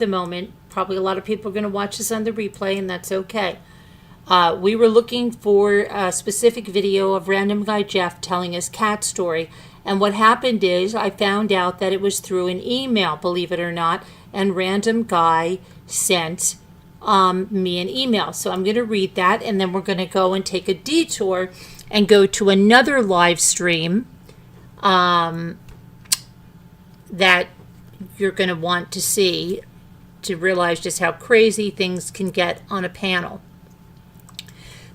the moment. Probably a lot of people are going to watch this on the replay, and that's okay. We were looking for a specific video of Random Guy Jeff telling his cat story. And what happened is I found out that it was through an email, believe it or not, and Random Guy sent me an email. So I'm going to read that, and then we're going to go and take a detour and go to another live stream that you're going to want to see to realize just how crazy things can get on a panel.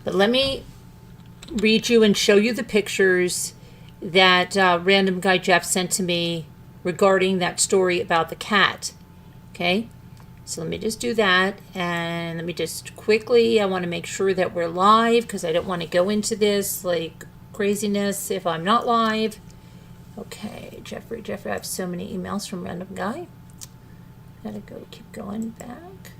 But let me read you and show you the pictures that Random Guy Jeff sent to me regarding that story about the cat. Okay, so let me just do that, and let me just quickly, I want to make sure that we're live because I don't want to go into this like craziness if I'm not live. Okay, Jeffrey, I have so many emails from Random Guy. Gotta go, keep going back.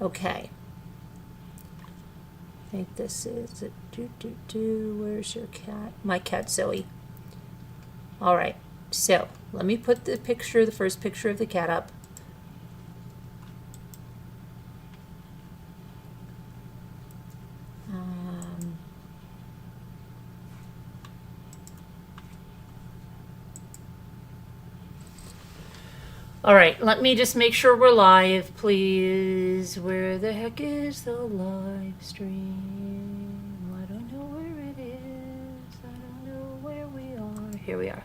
Okay. I think this is it. Where's your cat? My cat Zoe. All right. So let me put the first picture of the cat up. All right, let me just make sure we're live, please. Where the heck is the live stream? I don't know where it is. I don't know where we are. Here we are.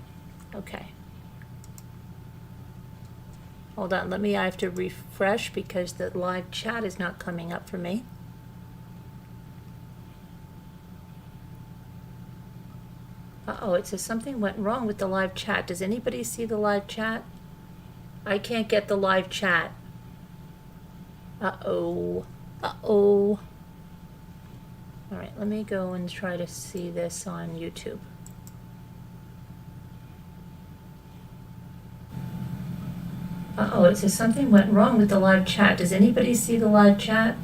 Okay. Hold on, I have to refresh because the live chat is not coming up for me. Uh-oh, it says something went wrong with the live chat. Does anybody see the live chat? I can't get the live chat. Uh-oh. Uh-oh. All right, let me go and try to see this on YouTube. Uh-oh, it says something went wrong with the live chat. Does anybody see the live chat?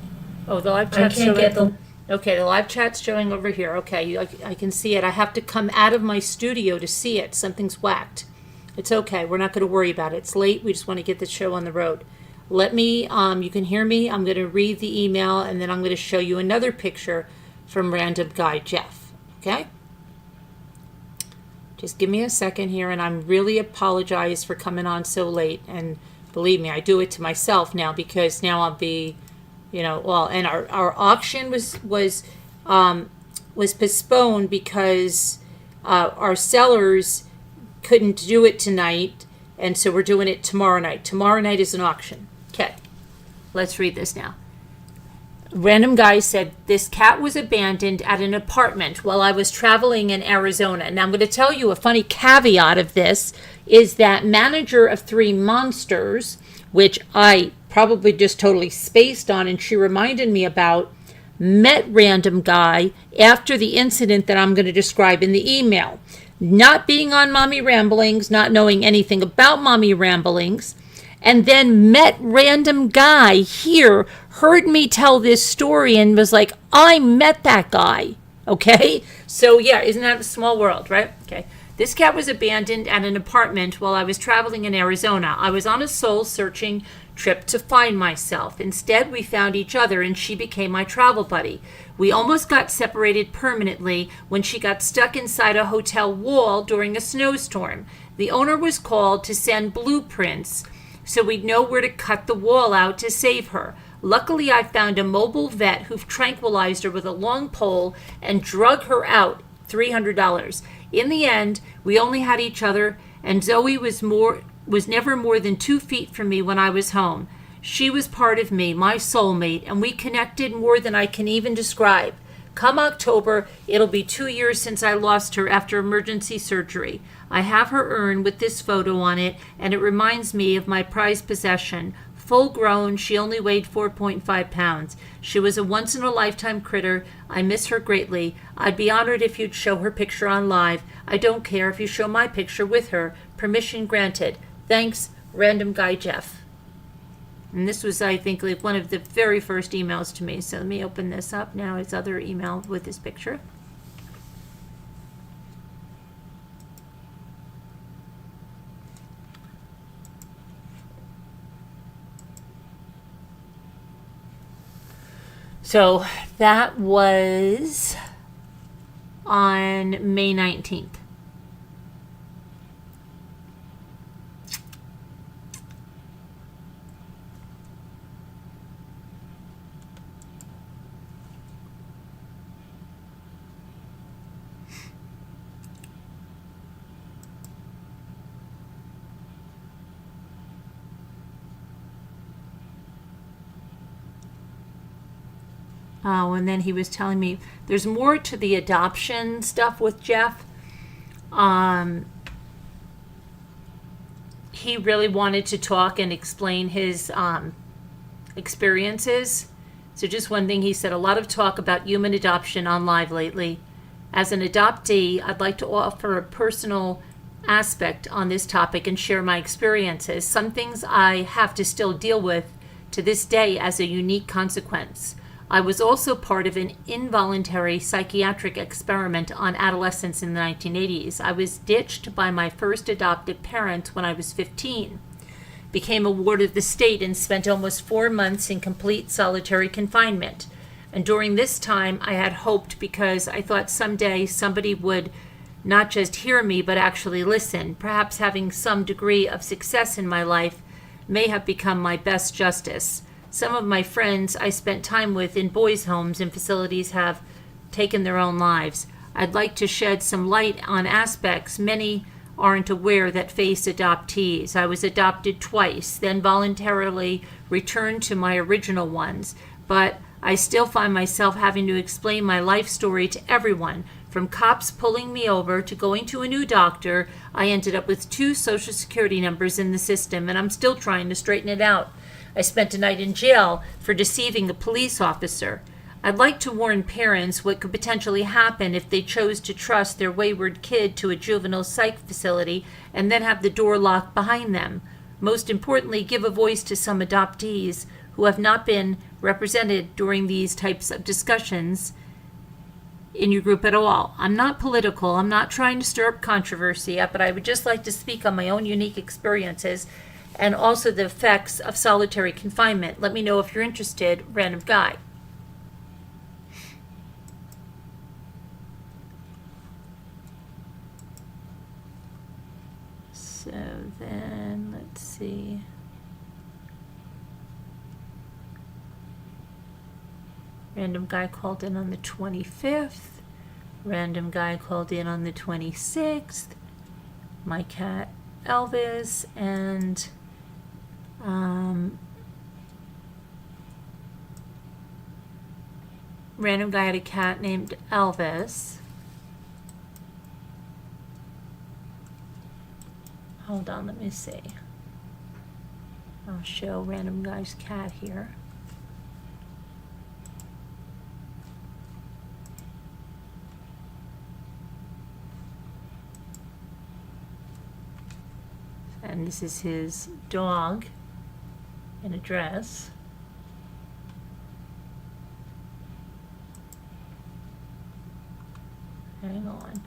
Oh, the live chat's showing. I can't get the... Okay, the live chat's showing over here. Okay, I can see it. I have to come out of my studio to see it. Something's whacked. It's okay. We're not going to worry about it. It's late. We just want to get the show on the road. Let me, you can hear me. I'm going to read the email, and then I'm going to show you another picture from Random Guy Jeff. Okay? Just give me a second here, and I'm really apologize for coming on so late. And believe me, I do it to myself now because now I'll be, well, and our auction was postponed because our sellers couldn't do it tonight, and so we're doing it tomorrow night. Tomorrow night is an auction. Okay, let's read this now. Random Guy said, this cat was abandoned at an apartment while I was traveling in Arizona. Now I'm going to tell you a funny caveat of this is that manager of Three Monsters, which I probably just totally spaced on and she reminded me about, met Random Guy after the incident that I'm going to describe in the email. Not being on Mommy Ramblings, not knowing anything about Mommy Ramblings, and then met Random Guy here, heard me tell this story, and was like, I met that guy. Okay? So, yeah, isn't that a small world, right? Okay. This cat was abandoned at an apartment while I was traveling in Arizona. I was on a soul-searching trip to find myself. Instead, we found each other, and she became my travel buddy. We almost got separated permanently when she got stuck inside a hotel wall during a snowstorm. The owner was called to send blueprints so we'd know where to cut the wall out to save her. Luckily, I found a mobile vet who tranquilized her with a long pole and drug her out, $300. In the end, we only had each other, and Zoe was never more than 2 feet from me when I was home. She was part of me, my soulmate, and we connected more than I can even describe. Come October, it'll be 2 years since I lost her after emergency surgery. I have her urn with this photo on it, and it reminds me of my prized possession. Full grown, she only weighed 4.5 pounds. She was a once-in-a-lifetime critter. I miss her greatly. I'd be honored if you'd show her picture on live. I don't care if you show my picture with her. Permission granted. Thanks, Random Guy Jeff. And this was, I think, like one of the very first emails to me. So let me open this up now, his other email with his picture. So that was on May 19th. Oh, and then he was telling me there's more to the adoption stuff with Jeff. He really wanted to talk and explain his experiences. So just one thing, he said, a lot of talk about human adoption on live lately. As an adoptee, I'd like to offer a personal aspect on this topic and share my experiences. Some things I have to still deal with to this day as a unique consequence. I was also part of an involuntary psychiatric experiment on adolescents in the 1980s. I was ditched by my first adoptive parents when I was 15, became a ward of the state, and spent almost 4 months in complete solitary confinement. And during this time, I had hoped, because I thought someday somebody would not just hear me, but actually listen. Perhaps having some degree of success in my life may have become my best justice. Some of my friends I spent time with in boys' homes and facilities have taken their own lives. I'd like to shed some light on aspects many aren't aware that face adoptees. I was adopted twice, then voluntarily returned to my original ones, but I still find myself having to explain my life story to everyone. From cops pulling me over to going to a new doctor, I ended up with 2 Social Security numbers in the system, and I'm still trying to straighten it out. I spent a night in jail for deceiving a police officer. I'd like to warn parents what could potentially happen if they chose to trust their wayward kid to a juvenile psych facility and then have the door locked behind them. Most importantly, give a voice to some adoptees who have not been represented during these types of discussions in your group at all. I'm not political. I'm not trying to stir up controversy, but I would just like to speak on my own unique experiences and also the effects of solitary confinement. Let me know if you're interested. Random guy. So then, let's see. Random guy called in on the 25th. Random guy called in on the 26th. My cat Elvis, and random guy had a cat named Elvis. Hold on, let me see. I'll show random guy's cat here. And this is his dog in a dress. Hang on.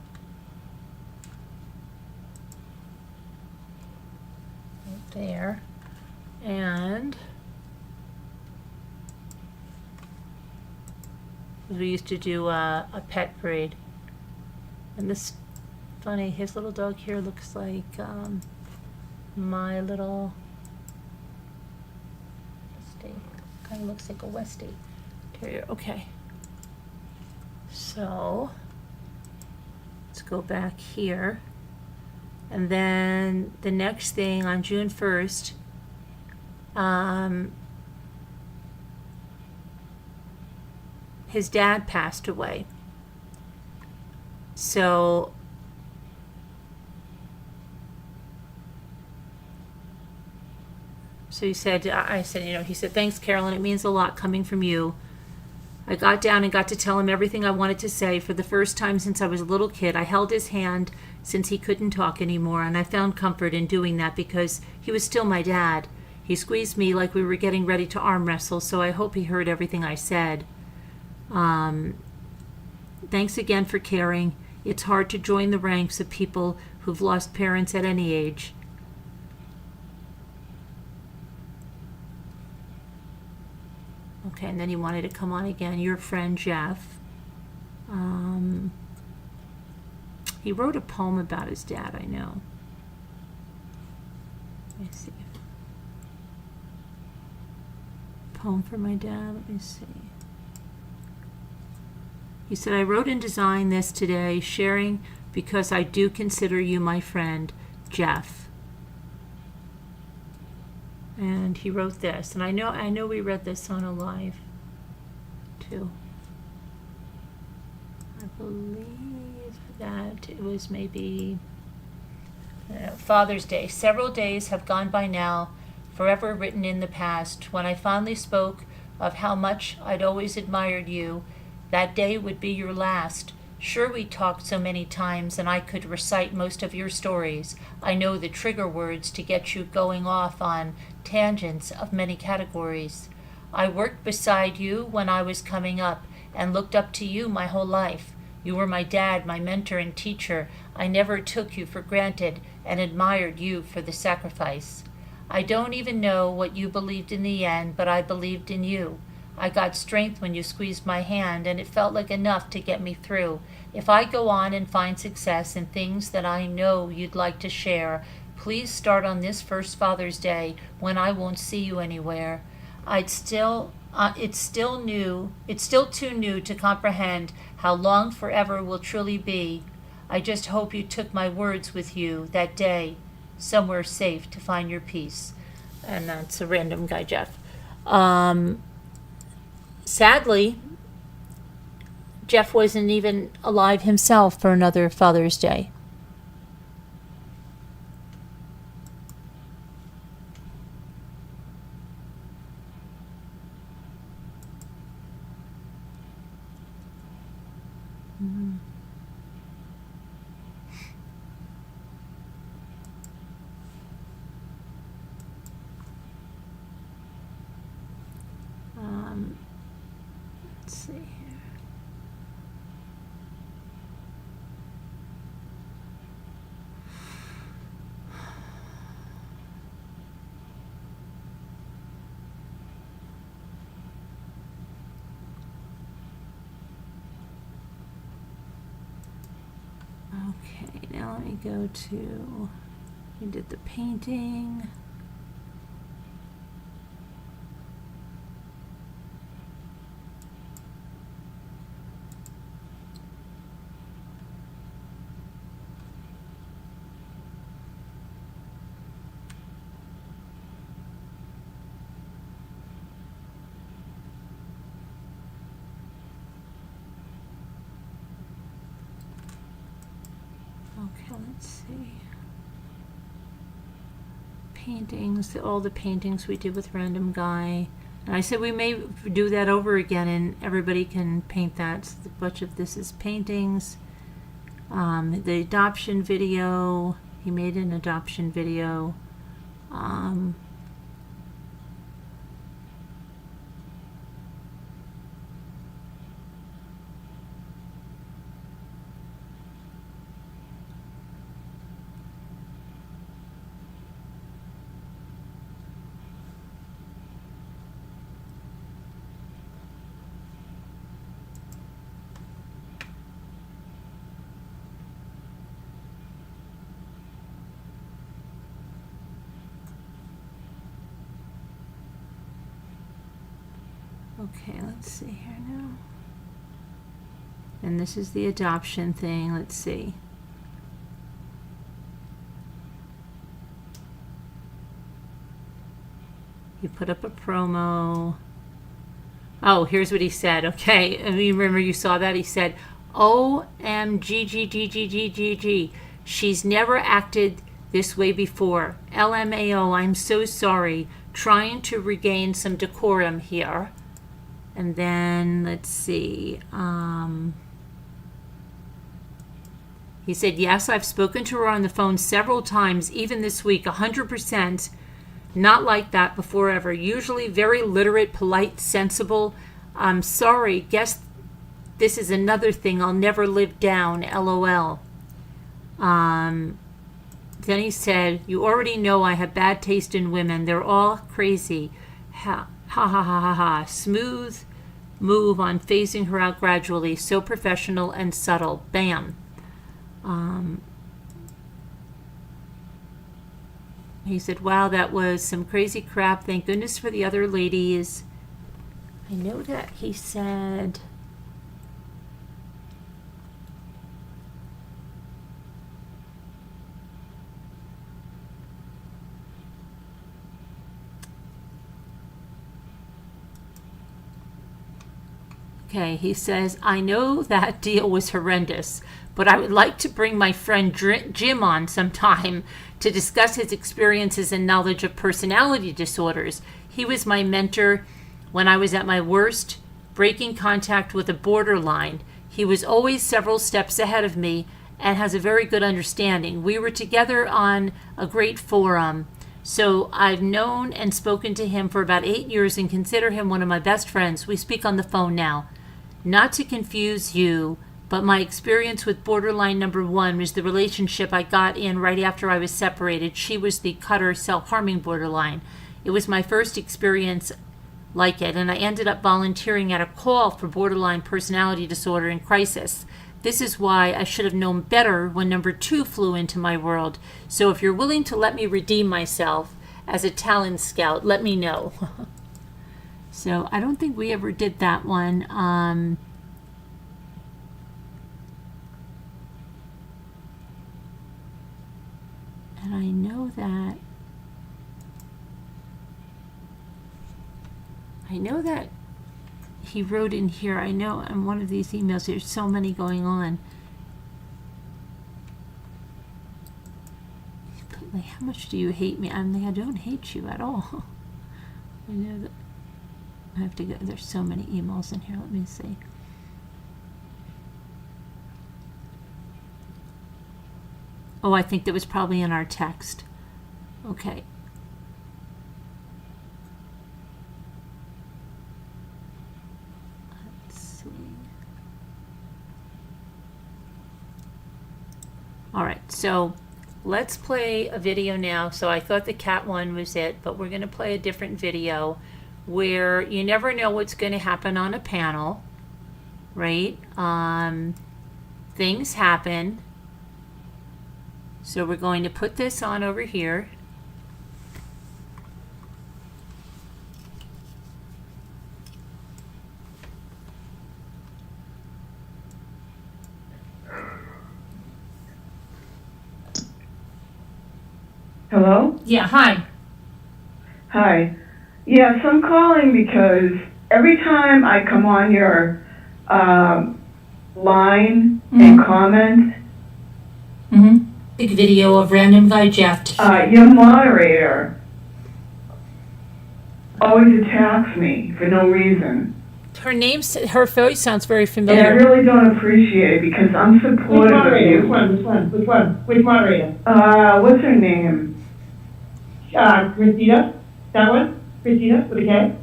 Right there. And we used to do a pet breed. And this, funny, his little dog here looks like my little Westie. Kind of looks like a Westie Terrier. Okay. So let's go back here. And then the next thing on June 1st, his dad passed away. So he said, I said, he said, thanks, Carolyn. It means a lot coming from you. I got down and got to tell him everything I wanted to say for the first time since I was a little kid. I held his hand since he couldn't talk anymore, and I found comfort in doing that because he was still my dad. He squeezed me like we were getting ready to arm wrestle, so I hope he heard everything I said. Thanks again for caring. It's hard to join the ranks of people who've lost parents at any age. Okay, and then he wanted to come on again. Your friend, Jeff. He wrote a poem about his dad, I know. Let me see. Poem for my dad, let me see. He said, I wrote and designed this today, sharing because I do consider you my friend, Jeff. And he wrote this, and I know we read this on a live too. I believe that it was maybe Father's Day. Several days have gone by now, forever written in the past. When I finally spoke of how much I'd always admired you, that day would be your last. Sure, we talked so many times, and I could recite most of your stories. I know the trigger words to get you going off on tangents of many categories. I worked beside you when I was coming up and looked up to you my whole life. You were my dad, my mentor and teacher. I never took you for granted and admired you for the sacrifice. I don't even know what you believed in the end, but I believed in you. I got strength when you squeezed my hand, and it felt like enough to get me through. If I go on and find success in things that I know you'd like to share, please start on this first Father's Day when I won't see you anywhere. It's still too new to comprehend how long forever will truly be. I just hope you took my words with you that day, somewhere safe to find your peace. And that's a random guy, Jeff. Sadly, Jeff wasn't even alive himself for another Father's Day. Let's see here. Okay, now let me go to, we did the painting. Okay, let's see. Paintings, all the paintings we did with Random Guy. And I said we may do that over again and everybody can paint that. So a bunch of this is paintings. The adoption video, he made an adoption video. Okay, let's see here now. And this is the adoption thing. Let's see. He put up a promo. Oh, here's what he said. Okay, I mean, remember you saw that? He said, OMGGGGGGG. She's never acted this way before. LMAO, I'm so sorry. Trying to regain some decorum here. And then, let's see. He said, yes, I've spoken to her on the phone several times, even this week, 100%. Not like that before ever. Usually very literate, polite, sensible. I'm sorry. Guess this is another thing I'll never live down. LOL. Then he said, you already know I have bad taste in women. They're all crazy. Ha ha ha ha ha ha. Smooth move on phasing her out gradually. So professional and subtle. Bam. He said, wow, that was some crazy crap. Thank goodness for the other ladies. I know that he said... Okay, he says, I know that deal was horrendous, but I would like to bring my friend Jim on sometime to discuss his experiences and knowledge of personality disorders. He was my mentor when I was at my worst, breaking contact with a borderline. He was always several steps ahead of me and has a very good understanding. We were together on a great forum. So I've known and spoken to him for about 8 years and consider him one of my best friends. We speak on the phone now. Not to confuse you, but my experience with borderline number 1 was the relationship I got in right after I was separated. She was the cutter, self-harming borderline. It was my first experience like it, and I ended up volunteering at a call for borderline personality disorder in crisis. This is why I should have known better when number 2 flew into my world. So if you're willing to let me redeem myself as a talent scout, let me know. So I don't think we ever did that one. And I know that he wrote in here, I know in one of these emails, there's so many going on. Like, how much do you hate me? I don't hate you at all. I know that. I have to go. There's so many emails in here. Let me see. Oh, I think that was probably in our text. Okay. Let's see. All right. So let's play a video now. So I thought the cat one was it, but we're going to play a different video where you never know what's going to happen on a panel, right? Things happen. So we're going to put this on over here. Hello? Yeah, hi. Hi. Yes, I'm calling because every time I come on your line and comment, Big video of random guy Jeff. Your moderator always attacks me for no reason. Her voice sounds very And I familiar. really don't appreciate it because I'm supportive of you. Which one? Which moderator? What's her name? Christina? That one? Christina with a K?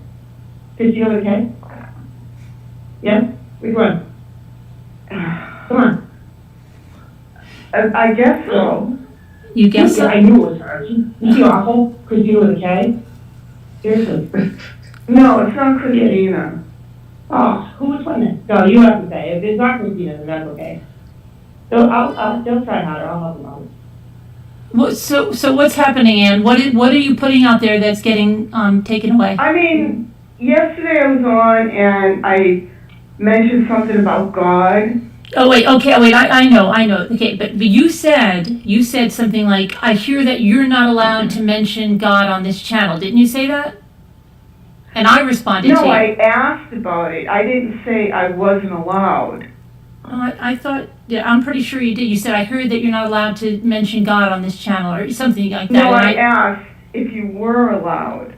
Christina with a K? Yes? Which one? Come on. I guess so. You guess I knew it was her. Is she awful? Christina with a K? Seriously. No, it's not Christina. Oh, who was one then? No, you have to say. If it's not Christina, then that's okay. So they'll try harder. I'll help them out. So what's happening, Ann? What are you putting out there that's getting taken away? I mean, yesterday I was on and I mentioned something about God. Oh wait, okay, I know. Okay, but you said something like, I hear that you're not allowed to mention God on this channel. Didn't you say that? And I responded to you. No, I asked about it. I didn't say I wasn't allowed. I thought, yeah, I'm pretty sure you did. You said, I heard that you're not allowed to mention God on this channel or something like that. No, I asked if you were allowed.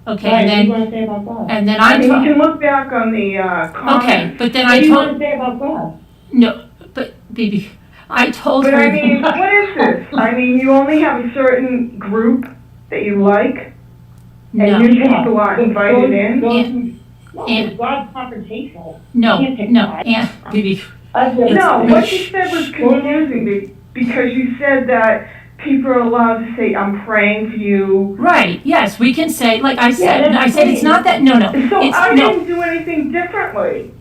Okay, Right, and what do then, you want to say about God? and then I mean, I you can look back on the comments. okay, but then What I do you want told, to say about God? no, but baby, I told But her. I mean, what is this? I mean, you only have a certain group that you like. No. And you people aren't invited in? No, God's confrontational. No, You can't pick no, sides. and, baby, No, what you said was confusing me, because you said that people are allowed to say, I'm praying for you. right, yes, we can say, like I said, Yeah, that's it's great. not that, no, So it's, I no, didn't do anything differently.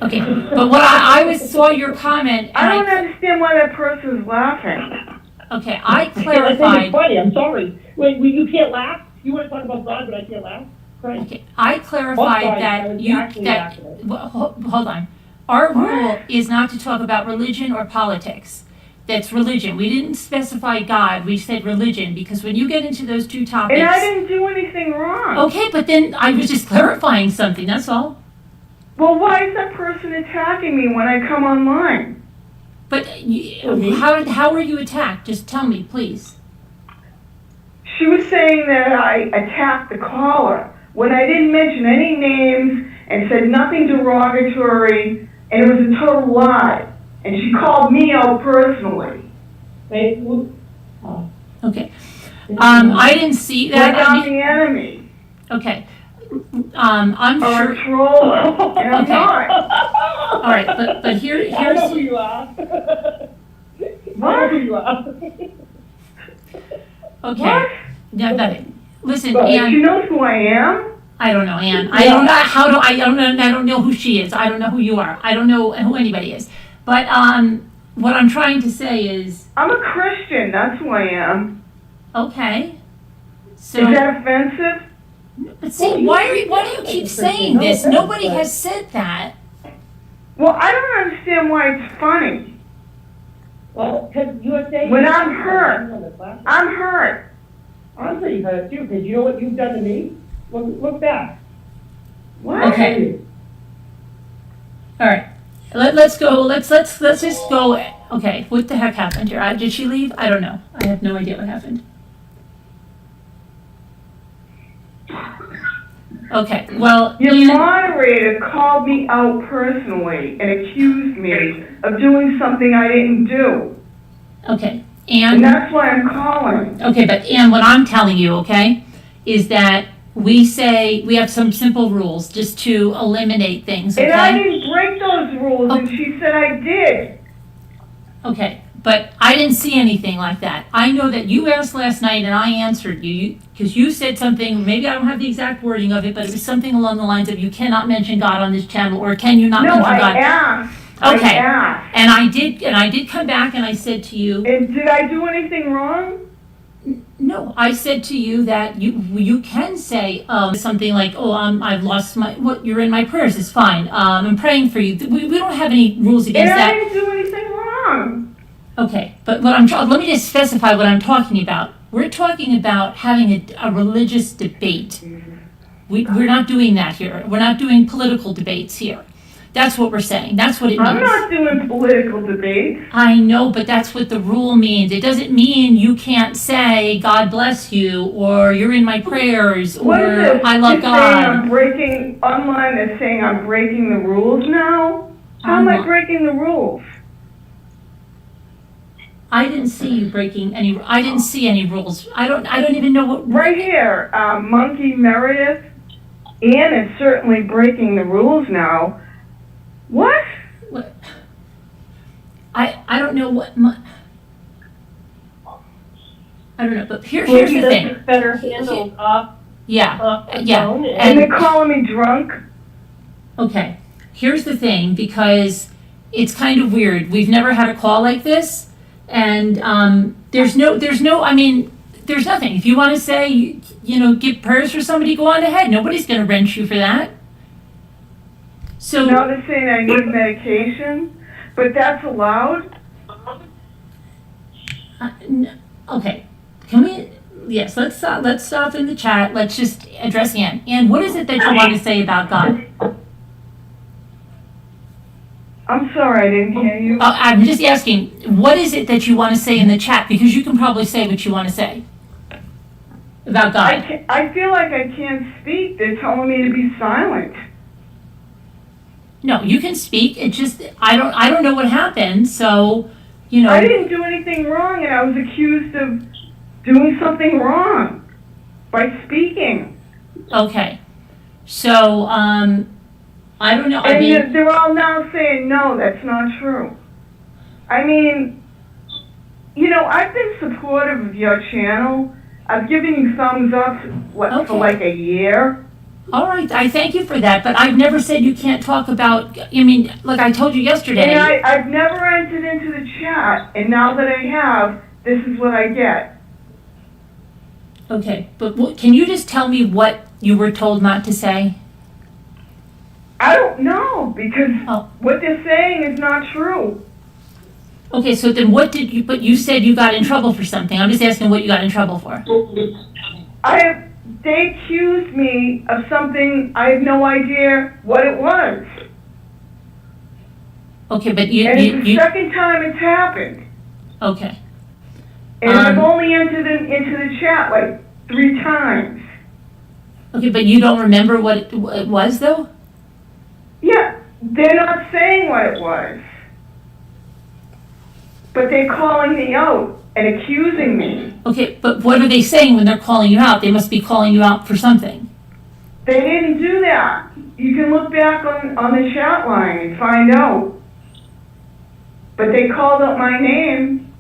okay, but what I saw your comment, I don't and understand why that person's laughing. okay, I I think it's clarified, funny, I'm sorry. Wait, you can't laugh? You want to talk about God, but I can't laugh? Right. okay, I Oh, clarified sorry, I that was you, actually that, laughing. hold on. Our rule is not to talk about religion or politics. That's religion. We didn't specify God, we said religion, because when you get into those two topics. And I didn't do anything wrong. Okay, but then I was just clarifying something, that's all. Well, why is that person attacking me when I come online? But Okay. how were you attacked? Just tell me, please. She was saying that I attacked the caller when I didn't mention any names and said nothing derogatory, and it was a total lie. And she called me out personally. Wait, Okay. I didn't see that. Like I I'm mean, the enemy okay. I'm or sure. a troll, and I'm Okay. not. All right, but I know here's who you are. What? I know who you are. okay. What? Yeah, listen, But she Ann. knows who I am. I don't know, Ann. I don't know I don't know who she is. I don't know who you are. I don't know who anybody is. But what I'm trying to say is, I'm a Christian. That's who I am. okay. So. Is that offensive? But see, why do you keep saying this? Nobody has said that. Well, I don't understand why it's funny. Well, because you were saying. When I'm hurt. I'm hurt. I'm pretty hurt too, because you know what you've done to me? Look back. What? Okay. All right. Let's go. Let's just go. Okay. What the heck happened here? Did she leave? I don't know. I have no idea what happened. Okay. Well, Your Ian, moderator called me out personally and accused me of doing something I didn't do. okay. And And that's why I'm calling. okay, but Ann, what I'm telling you, okay, is that we say we have some simple rules just to eliminate things. Okay. And I didn't break those rules, and she said I did. Okay, but I didn't see anything like that. I know that you asked last night and I answered you, because you said something, maybe I don't have the exact wording of it, but it was something along the lines of you cannot mention God on this channel, or can you not No, mention I God? asked. Okay. I asked. And I did come back and I said to you, And did I do anything wrong? no, I said to you that you can say something like, oh, I've lost you're in my prayers, it's fine. I'm praying for you. We don't have any rules against And that. I didn't do anything wrong. Okay, but let me just specify what I'm talking about. We're talking about having a religious debate. We're not doing that here. We're not doing political debates here. That's what we're saying. That's what it means. I'm not doing political debate. I know, but that's what the rule means. It doesn't mean you can't say, God bless you, or you're in my prayers, What is or this? I love It's saying I'm God. breaking, online it's saying I'm breaking the rules now? How am I Online. breaking the rules? I didn't see you breaking any, I didn't see any rules. I don't even know what. Right here, Monkey Meredith, Ann is certainly breaking the rules now. What? What? I don't know what I don't know, but here's the thing. It's better handled off Yeah, the yeah. phone. And And they're calling me drunk? okay, here's the thing, because it's kind of weird. We've never had a call like this, and there's nothing. If you want to say, give prayers for somebody, go on ahead. Nobody's going to wrench you for that. So Now they're saying I need medication, but that's allowed? okay, can we? Yes, let's stop in the chat. Let's just address Ann. Ann, what is it that you want to say about God? I'm sorry, I didn't hear you. I'm just asking, what is it that you want to say in the chat? Because you can probably say what you want to say about God. I feel like I can't speak. They're telling me to be silent. No, you can speak. It just I don't know what happened. So, I didn't do anything wrong, and I was accused of doing something wrong. by speaking. Okay. So, I don't know. I And mean, they're all now saying, no, that's not true. I mean, you know, I've been supportive of your channel. I've given you thumbs up, for Okay. like a year. all right, I thank you for that, but I've never said you can't talk about, I mean, like I told you yesterday. And I've never entered into the chat, and now that I have, this is what I get. Okay, but can you just tell me what you were told not to say? I don't know, because Oh. what they're saying is not true. Okay, so then what did you, but you said you got in trouble for something. I'm just asking what you got in trouble for. They accused me of something, I have no idea what it was. Okay, but And it's the second time it's happened. okay. And I've only entered into the chat like 3 times. Okay, but you don't remember what it was though? Yeah, they're not saying what it was. But they're calling me out and accusing me. Okay, but what are they saying when they're calling you out? They must be calling you out for something. They didn't do that. You can look back on the chat line and find out. But they called out my name.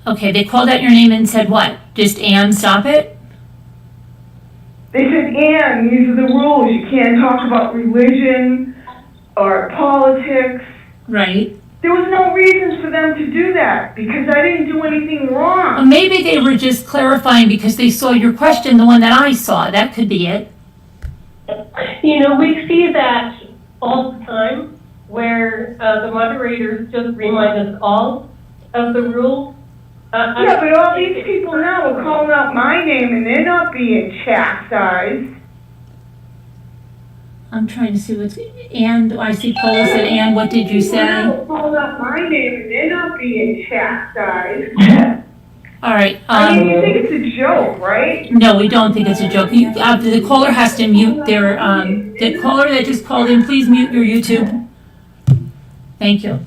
Okay, they called out your name and said what? Just Ann, stop it? They said, Ann, these are the rules. You can't talk about religion or politics. Right. There was no reason for them to do that because I didn't do anything wrong. Well, maybe they were just clarifying because they saw your question, the one that I saw. That could be it. You know, we see that all the time, where the moderators just remind us all of the rules. Yeah, but all these people now are calling out my name and they're not being chastised. I'm trying to see what's, Ann, I see Paula said, Ann, what did you say? They're calling out my name and they're not being chastised. All right. I mean, you think it's a joke, right? No, we don't think it's a joke. The caller has to mute their, the caller that just called in, please mute your YouTube. Thank you.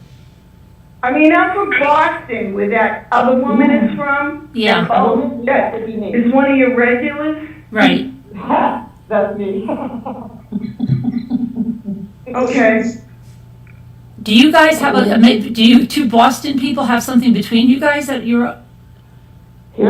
I mean, I'm from Boston, where that other woman is from. Yeah. Oh, that is one of your regulars? Right. That's me. Okay. Do you guys have do you two Boston people have something between you guys that you're? No,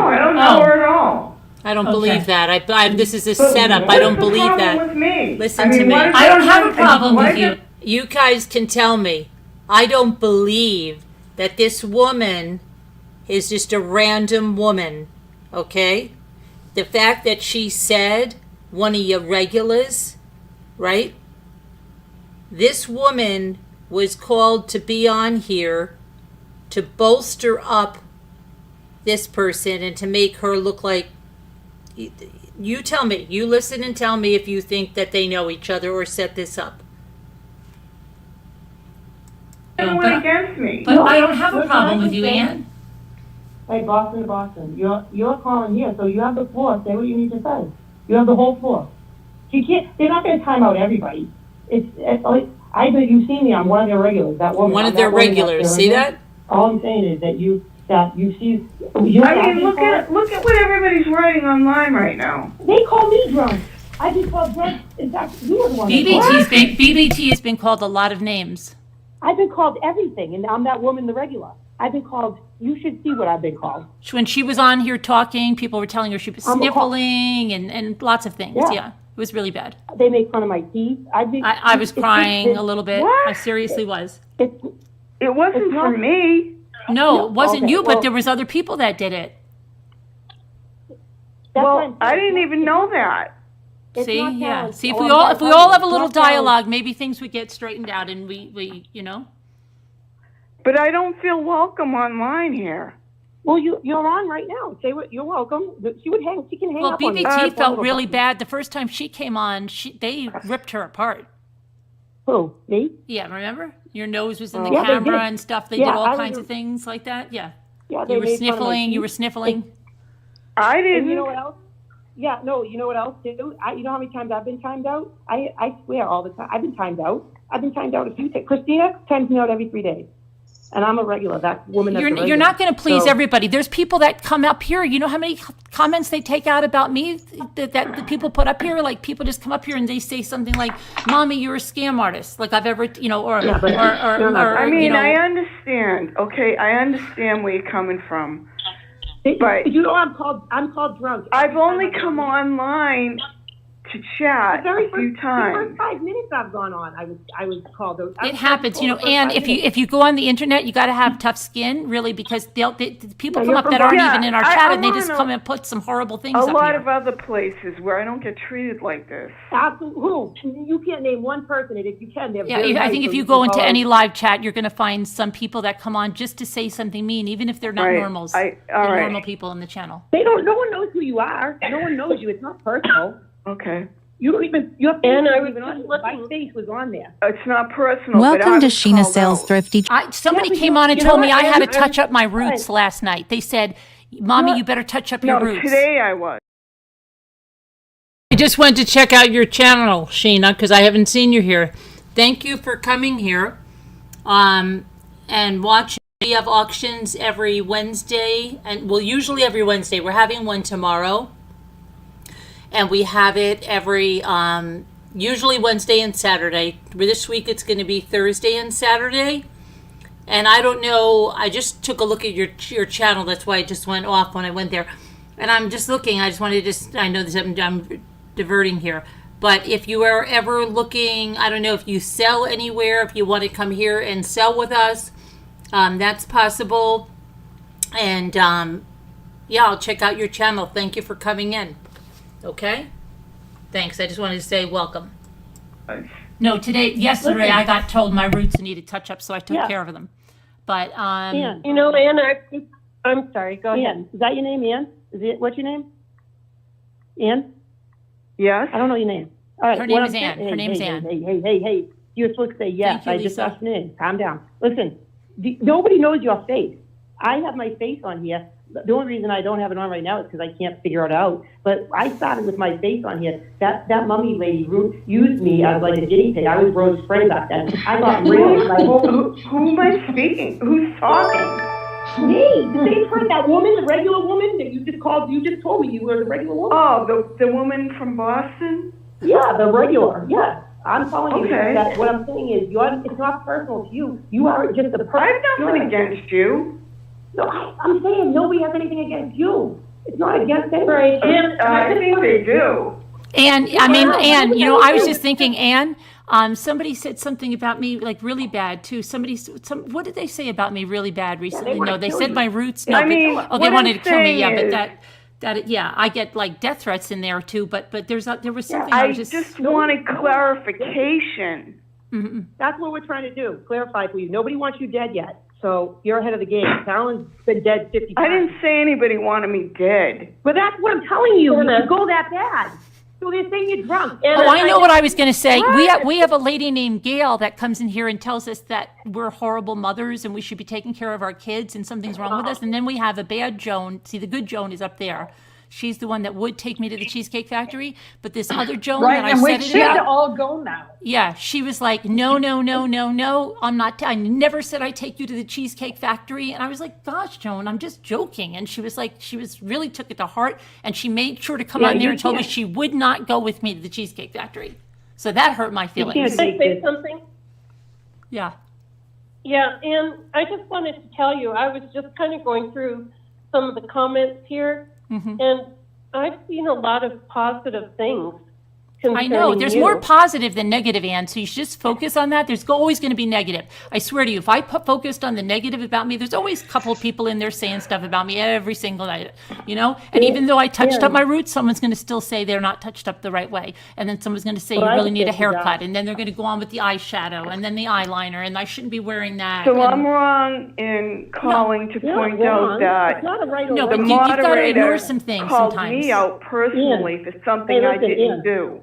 I don't know her at all. I don't believe that. This is a setup. I don't believe that. What's the problem with me? Listen to me. I don't have a problem with you. You guys can tell me. I don't believe that this woman is just a random woman, okay? The fact that she said one of your regulars, right? This woman was called to be on here to bolster up this person and to make her look like, you tell me, you listen and tell me if you think that they know each other or set this up. Everyone against me. But I don't have a problem with you, Ann. Hey, Boston to Boston, you're calling here, so you have the floor. Say what you need to say. You have the whole floor. You can't. They're not going to time out everybody. It's like you've seen me. I'm one of their regulars. That woman. One of their regulars. See that? All I'm saying is that you see. I mean, look at what everybody's writing online right now. They call me drunk. I've been called drunk. In fact, you were the one. BBT has been called a lot of names. I've been called everything, and I'm that woman, the regular. I've been called. You should see what I've been called. When she was on here talking, people were telling her she was sniffling and lots of things. Yeah, it was really bad. They make fun of my teeth. I was crying a little bit. What? I seriously was. It wasn't for me. No, it wasn't okay, you, well- but there was other people that did it. Well, I didn't even know that. See, yeah. talent. See, if Oh, we I'm all not if we all have a talent. little It's not talent. dialogue, maybe things would get straightened out, and we you know. But I don't feel welcome online here. Well, you're on right now. Say what you're welcome. She can hang Well, up on me. BBT felt really bad the first time she came on. They ripped her apart. Who? Me? Yeah, remember? Your nose was in the Yeah, they camera did. and stuff. They Yeah, did all I kinds of remember. things like that. Yeah. Yeah, they You were made fun of my sniffling. You teeth. were sniffling. I And didn't. you know what else? Yeah, no, you know what else too? You know how many times I've been timed out? I swear all the time. I've been timed out. I've been timed out a few times. Christina times me out every 3 days. And I'm a regular, that woman that's a regular. You're not going to please So- everybody. There's people that come up here. You know how many comments they take out about me that the people put up here? Like, people just come up here and they say something like, "Mommy, you're a scam artist." Like I've ever, or Yeah, but- I mean, you know, I understand. Okay, I understand where you're coming from. But you know, I'm called drunk. I've only come online to chat a few The times. first 5 minutes I've gone on, I was called. it happens, and if you go on the internet, you got to have tough skin, really, because people come up that aren't even in our Yeah, chat, I and they wanna just know- come and put some horrible things A up lot here. of other places where I don't get treated like this. Who? You can't name one person, and if you can, they're Yeah, very I nice, think so if you can go into call any them. live chat, you're going to find some people that come on just to say something mean, even if they're not Right. normals. All They're right. normal people in the channel. No one knows who you are. No one knows you. It's not personal. Okay. You don't even, your face And I wasn't was even on, just my looking- face was on there. It's not personal. but I Welcome to was Sheena called Sales out. Thrifty. Somebody Yeah, but came you- on and you know told me what? I had to I'm- touch up my roots last night. They said, "Mommy, you better touch up your No, roots." today I was. I just went to check out your channel, Sheena, because I haven't seen you here. Thank you for coming here and watching. We have auctions every Wednesday, and well, usually every Wednesday. We're having one tomorrow, and we have it every usually Wednesday and Saturday. This week it's going to be Thursday and Saturday. And I don't know, I just took a look at your channel. That's why I just went off when I went there. And I'm just looking. I just wanted to I know this, I'm diverting here. But if you are ever looking, I don't know if you sell anywhere, if you want to come here and sell with us, that's possible. And yeah, I'll check out your channel. Thank you for coming in. Okay? Thanks. I just wanted to say welcome. No, yesterday I got told my roots needed touch up, so I took Yeah. care of them. But Ann. You know, Ann, I'm sorry, go ahead. Ann, is that your name, Ann? What's your name? Ann? Yes? I don't know your name. All right. Her what name I'm is Ann. saying- Her name's hey, Ann. Hey. You're supposed to say yes. Thank you, I just Lisa. asked your name. Calm down. Listen, nobody knows your face. I have my face on here. The only reason I don't have it on right now is because I can't figure it out. But I started with my face on here. That mummy lady used me as like a guinea pig. I was Rose Spray back then. I got real. My whole Who am I speaking? Who's talking? me, the same person, that woman, the regular woman that you just called. You just told me you were the regular woman. Oh, the woman from Boston? Yeah, the regular. Yeah. I'm telling you Okay. that what I'm saying is it's not personal to you. You are just a person. I have nothing against you. No, I'm saying nobody has anything against you. It's not against anybody. Right, and I think they do. And I mean, Ann, you know, I was just thinking, Ann, somebody said something about me like really bad too. What did they say about me really bad recently? wanna No, they kill said you. my roots. No, I mean, they what wanted I'm to kill me. Yeah, saying but is- yeah, I get like death threats in there too. But there was something I I was just wanted clarification. That's what we're trying to do. Clarify for you. Nobody wants you dead yet. So you're ahead of the game. Fallon's been dead 50 times. I didn't say anybody wanted me dead. But that's what I'm telling you. You go that bad. So they're saying you're drunk. And Oh, I know what I was going to say. What? We have a lady named Gail that comes in here and tells us that we're horrible mothers and we should be taking care of our kids and something's wrong with us. And then we have a bad Joan. See, the good Joan is up there. She's the one that would take me to the Cheesecake Factory. But this other Joan that I said it about, all go now. yeah, she was like, no, I'm not. I never said I'd take you to the Cheesecake Factory. And I was like, gosh, Joan, I'm just joking. And she was like, really took it to heart. And she made sure to come Yeah, on there you and told me can't- she would not go with me to the Cheesecake Factory. So that hurt my feelings. can't- Can I say something? Yeah. Yeah, and I just wanted to tell you, I was just kind of going through some of the comments here, and I've seen a lot of positive things. I know. There's you. more positive than negative, Ann. So you should just focus on that. There's always going to be negative. I swear to you, if I focused on the negative about me, there's always a couple of people in there saying stuff about me every single night, you know? And even though I touched up my roots, someone's going to still say they're not touched up the right way. And then someone's going to say you I really need a think you haircut. got- And then they're going to go on with the eyeshadow and then the eyeliner. And I shouldn't be wearing that. So and, I'm wrong in calling to You're point wrong. out that It's not a right or No, wrong. but the you've gotta moderator ignore some things called sometimes. me out personally for something Hey, I listen, didn't Ian. do.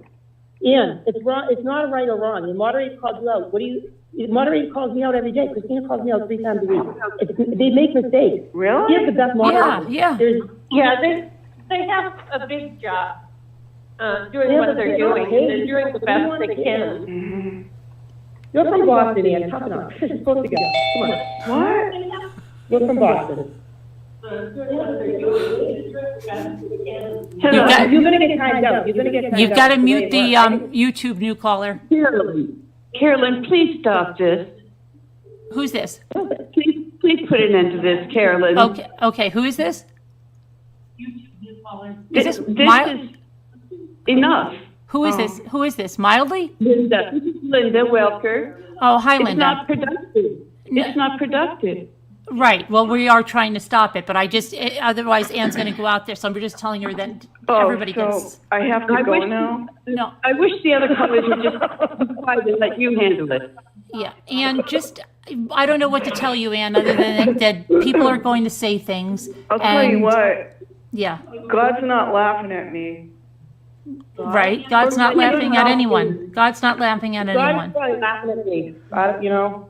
Ian, it's wrong. It's not a right or wrong. The moderator calls you out. The moderator calls me out every day. Christina calls me out 3 times a week. They make mistakes. Really? Here's the best moderator. Yeah. Yeah, they have a big job doing Yeah, what but they're they're not doing. paid. They're doing the What do you best wanna they get? can. You're from Boston, Ann. Toughen up. It's supposed to go. Come on. What? You're from Boston. You've got- You're gonna get timed out. You're gonna get timed out. You've got to The way mute it the works. YouTube new caller. Carolyn, please stop this. Who's this? Please put an end to this, Carolyn. Okay. Who is this? Is this This Mild? is enough. Who is this? Who is this? Mildly? Linda, this is Linda Welker. Oh, hi, It's Linda. not productive. It's not productive. Right. Well, we are trying to stop it, but otherwise Ann's going to go out there. So I'm just telling her that everybody so gets. I have to I go wish- now? No. I wish the other callers would just be quiet and let you handle it. Yeah. And I don't know what to tell you, Ann, other than that people are going to say things. I'll tell you and- what, Yeah. God's not laughing at me. Right. God's not laughing at anyone. God's not laughing at God's anyone. probably laughing at me. You know.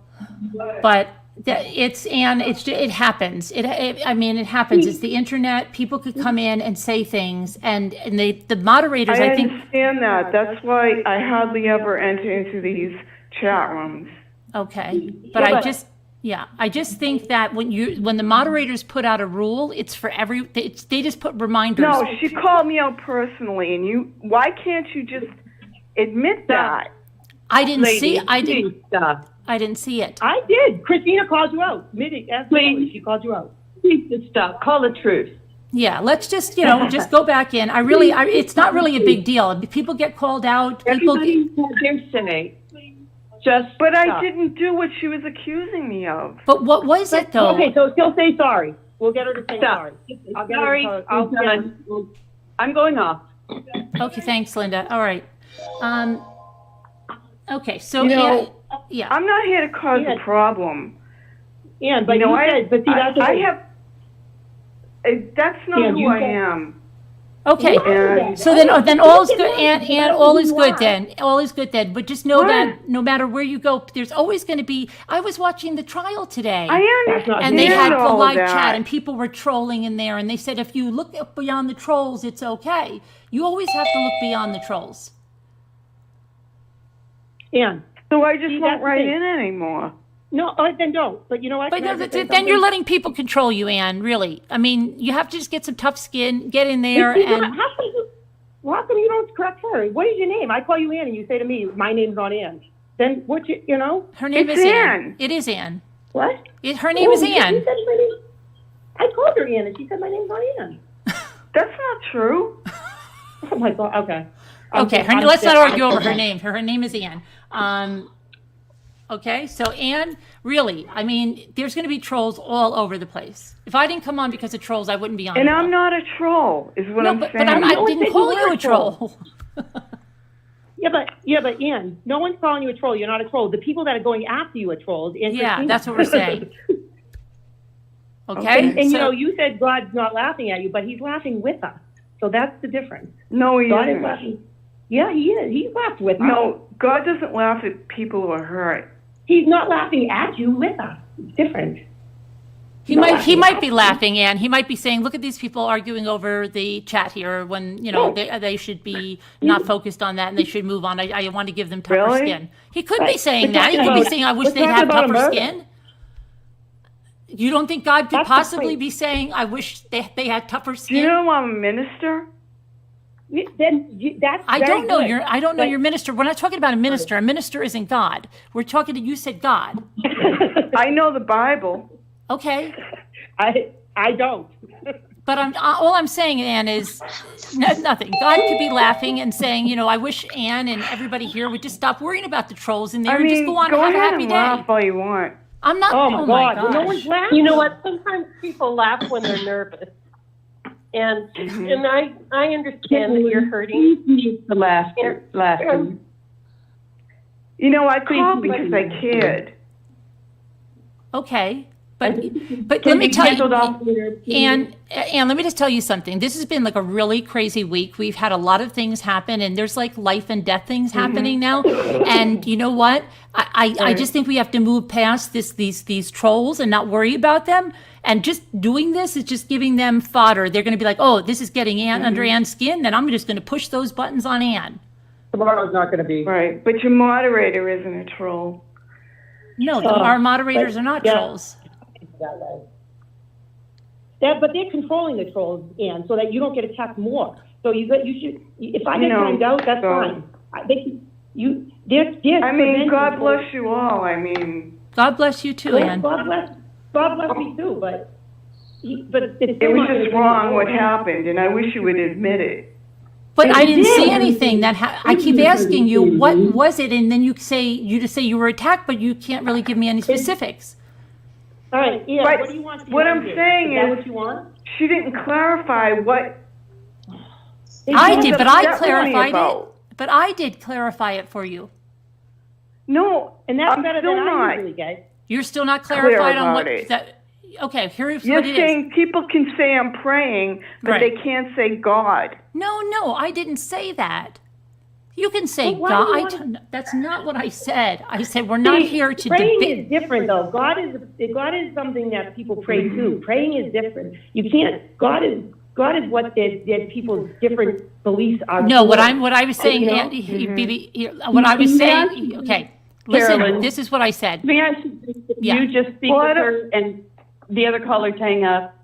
But it happens. I mean, it happens. It's the internet. People could come in and say things, and the moderators, I I think. understand that. That's why I hardly ever enter into these chat rooms. Okay, but I just think that when the moderators put out a rule, it's for they just put reminders. No, she called me out personally, and why can't you just admit that? I didn't see. Please stop. I didn't see it. I did. Christina called you out. Please. She called you out. Please just stop. Call the truth. Yeah, let's just just go back in. It's not really a big deal. People get called out. Everybody had their say. Just But stop. I didn't do what she was accusing me of. But what was it though? Okay, so she'll say sorry. We'll get her to say Stop. sorry. I'll get Sorry, her to, I'm done. I'm going off. Okay, thanks, Linda. All right. Okay, so yeah. I'm not here to cause Yeah. a problem. Ann, but You know, said, but see, that's the I thing. have. That's not Yeah, who you I said- am. Okay. And So then all is good, and all is good then. All is good then. But just know What? that no matter where you go, there's always going to be. I was watching the trial today, I understand and they had the all live that. chat, and people were trolling in there, and they said if you look beyond the trolls, it's okay. You always have to look beyond the trolls. Ann, So I just See, won't that's the write thing. in anymore. no, then don't. But you know what? But Can I just say then you're something? letting people control you, Anne. Really, I mean, you have to just get some tough skin, get in there, But see, and how come you don't correct her? What is your name? I call you Ann, and you say to me, "My name's not Ann." Then what? You know? her name It's is Ann. Anne. It is Anne. What? Her name is Oh, she Anne. said my name. I called her Ann, and she said my name's not Ann. That's not true. Oh my God. Okay. Okay, let's not argue over her name. Her name is Anne. Okay, so Anne, really, I mean, there's going to be trolls all over the place. If I didn't come on because of trolls, I wouldn't be on. And at all. I'm not a troll, is what No, I'm but saying. I No one didn't said call you you were a a troll. troll. Yeah, but Ann, no one's calling you a troll. You're not a troll. The people that are going after you are trolls. And Yeah, Christina. that's what we're saying. Okay, And you so- know, you said God's not laughing at you, but He's laughing with us. So that's the difference. No, he God is isn't. laughing. Yeah, He is. He laughed with us. No, God doesn't laugh at people who are hurt. He's not laughing at you with us. It's different. He might be laughing, Anne. He might be saying, "Look at these people arguing over the chat here." When they should be not focused on that, and they should move on. I want to give them tougher Really? skin. He could be Right. saying We're that. He talking could be about- saying, "I wish we're they'd talking have about a tougher murder. skin." You don't think God could That's the possibly point. be saying, "I wish they had tougher Do skin"? you know I'm a minister? That's I very don't know good. your minister. We're not talking about a minister. A minister isn't God. We're talking to you said God. I know the Bible. Okay. I don't. But all I'm saying, Anne, is nothing. God could be laughing and saying, I wish Anne and everybody here would just stop worrying about the trolls in there I and mean, just go on go and have a ahead happy and day. laugh all you want. I'm not. Oh my God! No gosh. one's laughing. You know what? Sometimes people laugh when they're nervous, and I understand that you're hurting. Please mute the laughter. You know, I Please called do because let I cared. Okay. But let Can me be tell canceled you, off later, please? and let me just tell you something. This has been like a really crazy week. We've had a lot of things happen, and there's like life and death things happening now. And you know what? I just think we have to move past these trolls and not worry about them. And just doing this is just giving them fodder. They're going to be like, oh, this is getting Ann under Ann's skin. Then I'm just going to push those buttons on Ann. Tomorrow's not going to be. Right, but your moderator isn't a troll. No, our moderators are not yeah. trolls. But they're controlling the trolls, Ann, so that you don't get attacked more. So you should, if I get No, timed out, that's so- fine. They're I mean, preventing God people- bless you all, I mean, God bless you too, Ann. God bless me too, but it's it still was not gonna just be wrong what more. happened, and I wish you would admit it. But I didn't did. see anything I keep asking you, what was it? And then you just say you were attacked, but you can't really give me any specifics. All right, yeah, But what do you want? to what do? I'm saying Is that is- what you want? She didn't clarify what I did, but I upset me clarified it. about. But I did clarify it for you. No, And that's I'm better still than I not usually get. You're still not clear clarified on about what it. that. Okay, here's You're what it is. saying people can say I'm praying, but Right. they can't say God. No, I didn't say that. You can say But why God. do you That's not what I said. I said we're not See, here to praying debate. is different, though. God is something that people pray to. Praying is different. You can't. God is what their people's different beliefs are. No, for. what I was saying, You know? Andy, Bibi, what I was saying. Okay, listen. Carolyn. This is what I said. May I suggest that Yeah. you just speak Well, I with don't- her and the other callers hang up?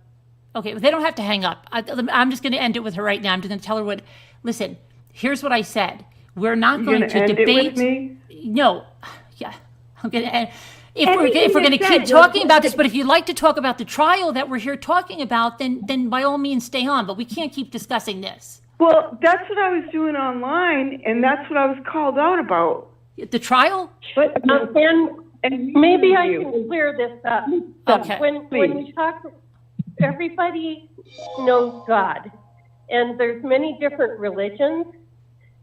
Okay, they don't have to hang up. I'm just going to end it with her right now. I'm just going to tell her what. Listen, here's what I said. We're not You're going gonna to end debate. it with me? No, yeah, I'm going to end. If Everything we're going to they keep said, you're talking about this, supposed but if you'd like to talk about the trial that we're here talking about, then by all means stay on. But we can't keep discussing this. Well, that's what I was doing online, and that's what I was called out about. The trial? But And maybe I can clear this up. Okay. When we talk, everybody knows God, and there's many different religions.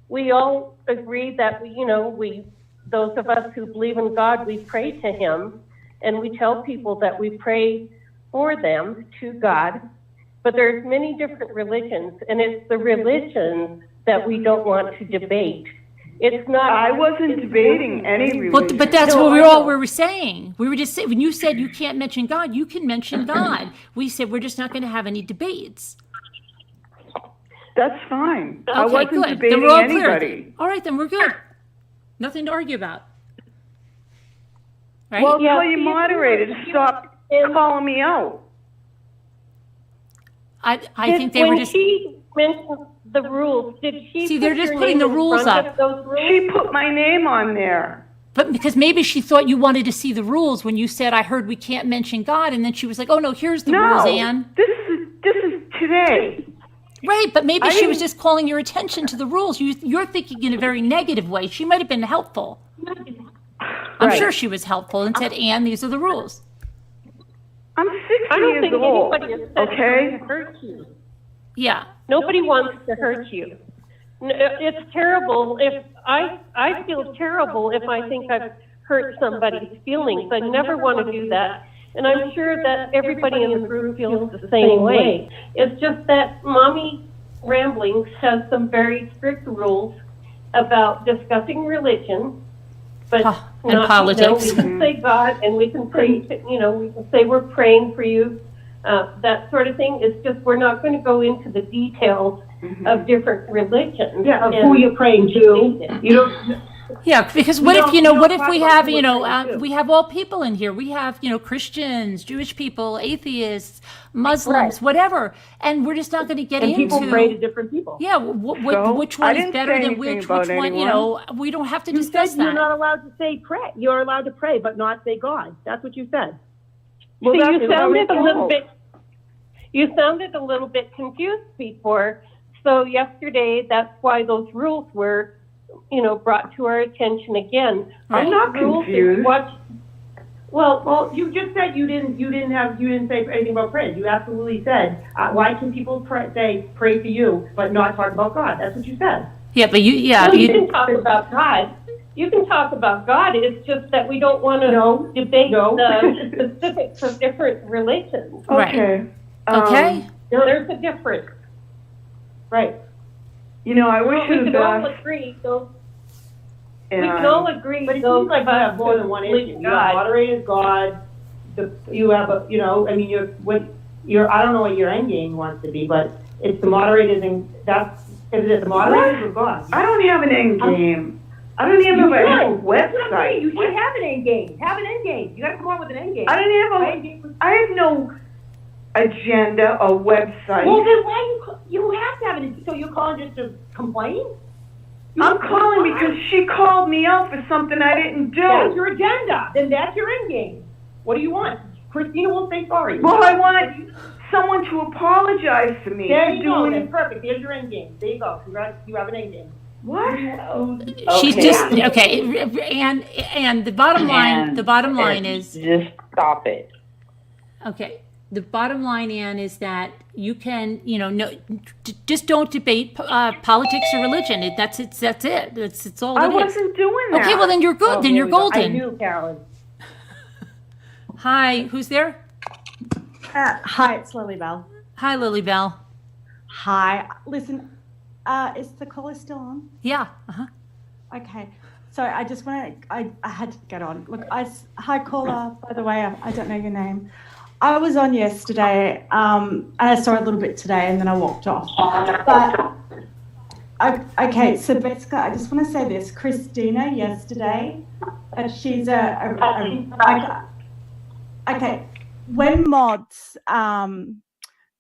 We all agree that those of us who believe in God, we pray to Him, and we tell people that we pray for them to God. But there's many different religions, and it's the religions that we don't want to debate. It's not. I wasn't debating any religion. But that's No, what I all know. we were saying. We were just saying, when you said you can't mention God, you can mention God. We said we're just not going to have any debates. That's fine. I Okay, wasn't good. Then debating we're all clear. anybody. All right, then we're good. Nothing to argue about. Right? Well, Yeah, tell your see, moderator to stop calling me out. I think they were When just. she mentioned the rules, did she? See, they're put just your putting name the in rules front up. of those rules? She put my name on there. But because maybe she thought you wanted to see the rules when you said, I heard we can't mention God. And then she was like, oh, no, here's the rules, No, Ann. this is today. Right, but maybe I she was didn't- just calling your attention to the rules. You're thinking in a very negative way. She might have been helpful. I'm sure she was helpful and said, Ann, these are the rules. I'm 60 I don't years think old. anybody has said Okay. to hurt you. Yeah. Nobody wants to hurt you. It's terrible if I feel terrible if I think I've hurt somebody's feelings. I never want to do that. And I'm sure that everybody in the group feels the same way. It's just that Mommy Ramblings has some very strict rules about discussing religion, but And not, politics. we can say God, and we can say, we can say we're praying for you, that sort of thing. It's just we're not going to go into the details of different religions. Yeah, of and who you're praying to. You don't. Yeah, because what We if, don't- we what don't if talk we about have, who we're praying to. we have all people in here. We have, Christians, Jewish people, atheists, Muslims, whatever. And we're just not going to get And into. people pray to different people. Yeah, So, which I one is didn't better say than anything which about one, anyone. we don't have to You discuss said you're that. not allowed to say pray. You're allowed to pray, but not say God. That's what you said. Well, See, that's you what I was sounded a little told. bit. You sounded a little bit confused before. So yesterday, that's why those rules were, brought to our attention again. I'm not Rules is confused. Well, you just said you didn't say anything about prayer. You absolutely said, why can people pray for you, but not talk about God? That's what you said. Yeah, but you can talk about God. You can talk about God. It's just that we don't want to No. debate No. the specifics of different religions. Right. Okay. Okay? There's a difference. Right. I wish We you the can all best. agree. We and, can all agree. But it those seems like of you us have more who than one believe issue. in You have God. moderated God. You have I don't know what your end game wants to be, but it's the moderators and is it the moderators or God? I don't have an end game. I don't even know if I have a You website. should have an end game. Have an end game. You got to come up with an end game. I have no agenda or website. Well, then why you have to have it? So you're calling just to complain? I'm calling because she called me out for something I didn't do. That's your agenda. Then that's your end game. What do you want? Christina will say sorry. Well, I want someone to apologize to me. There you go. That's perfect. There's your end game. There you go. You have an end game. What? She's just okay, and the bottom line is Just stop it. okay. The bottom line, Ann, is that you can, just don't debate politics or religion. That's it. That's all. I wasn't doing that. Okay, well then you're good. Then you're golden. I knew, Carolyn. Hi, who's there? Hi, it's Lily Bell. Hi, Lily Bell. Hi. Listen, is the caller still on? Yeah. Okay. So I just want to, I had to get on. Look, hi caller, by the way, I don't know your name. I was on yesterday, and I saw a little bit today, and then I walked off. But, okay, so basically, I just want to say this. Christina, yesterday, she's okay, when mods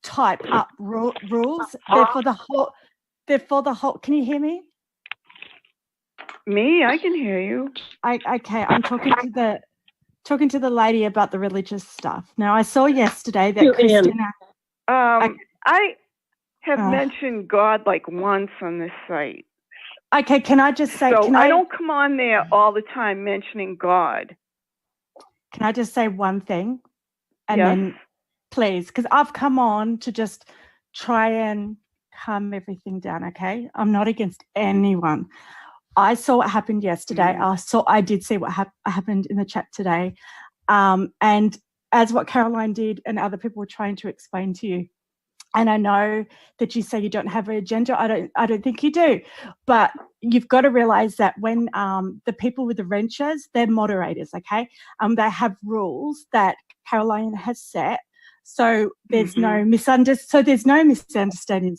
type up rules, they're for the whole, can you hear me? Me? I can hear you. Okay, I'm talking to the lady about the religious stuff. Now, I saw yesterday that Christina... I have mentioned God like once on this site. Okay, can I just say... So I don't come on there all the time mentioning God. Can I just say one thing? And yes. then, please, because I've come on to just try and calm everything down, okay? I'm not against anyone. I saw what happened yesterday. I did see what happened in the chat today. And as what Caroline did and other people were trying to explain to you. And I know that you say you don't have an agenda. I don't think you do. But you've got to realise that when the people with the wrenches, they're moderators, okay? They have rules that Caroline has set. So there's no misunderstandings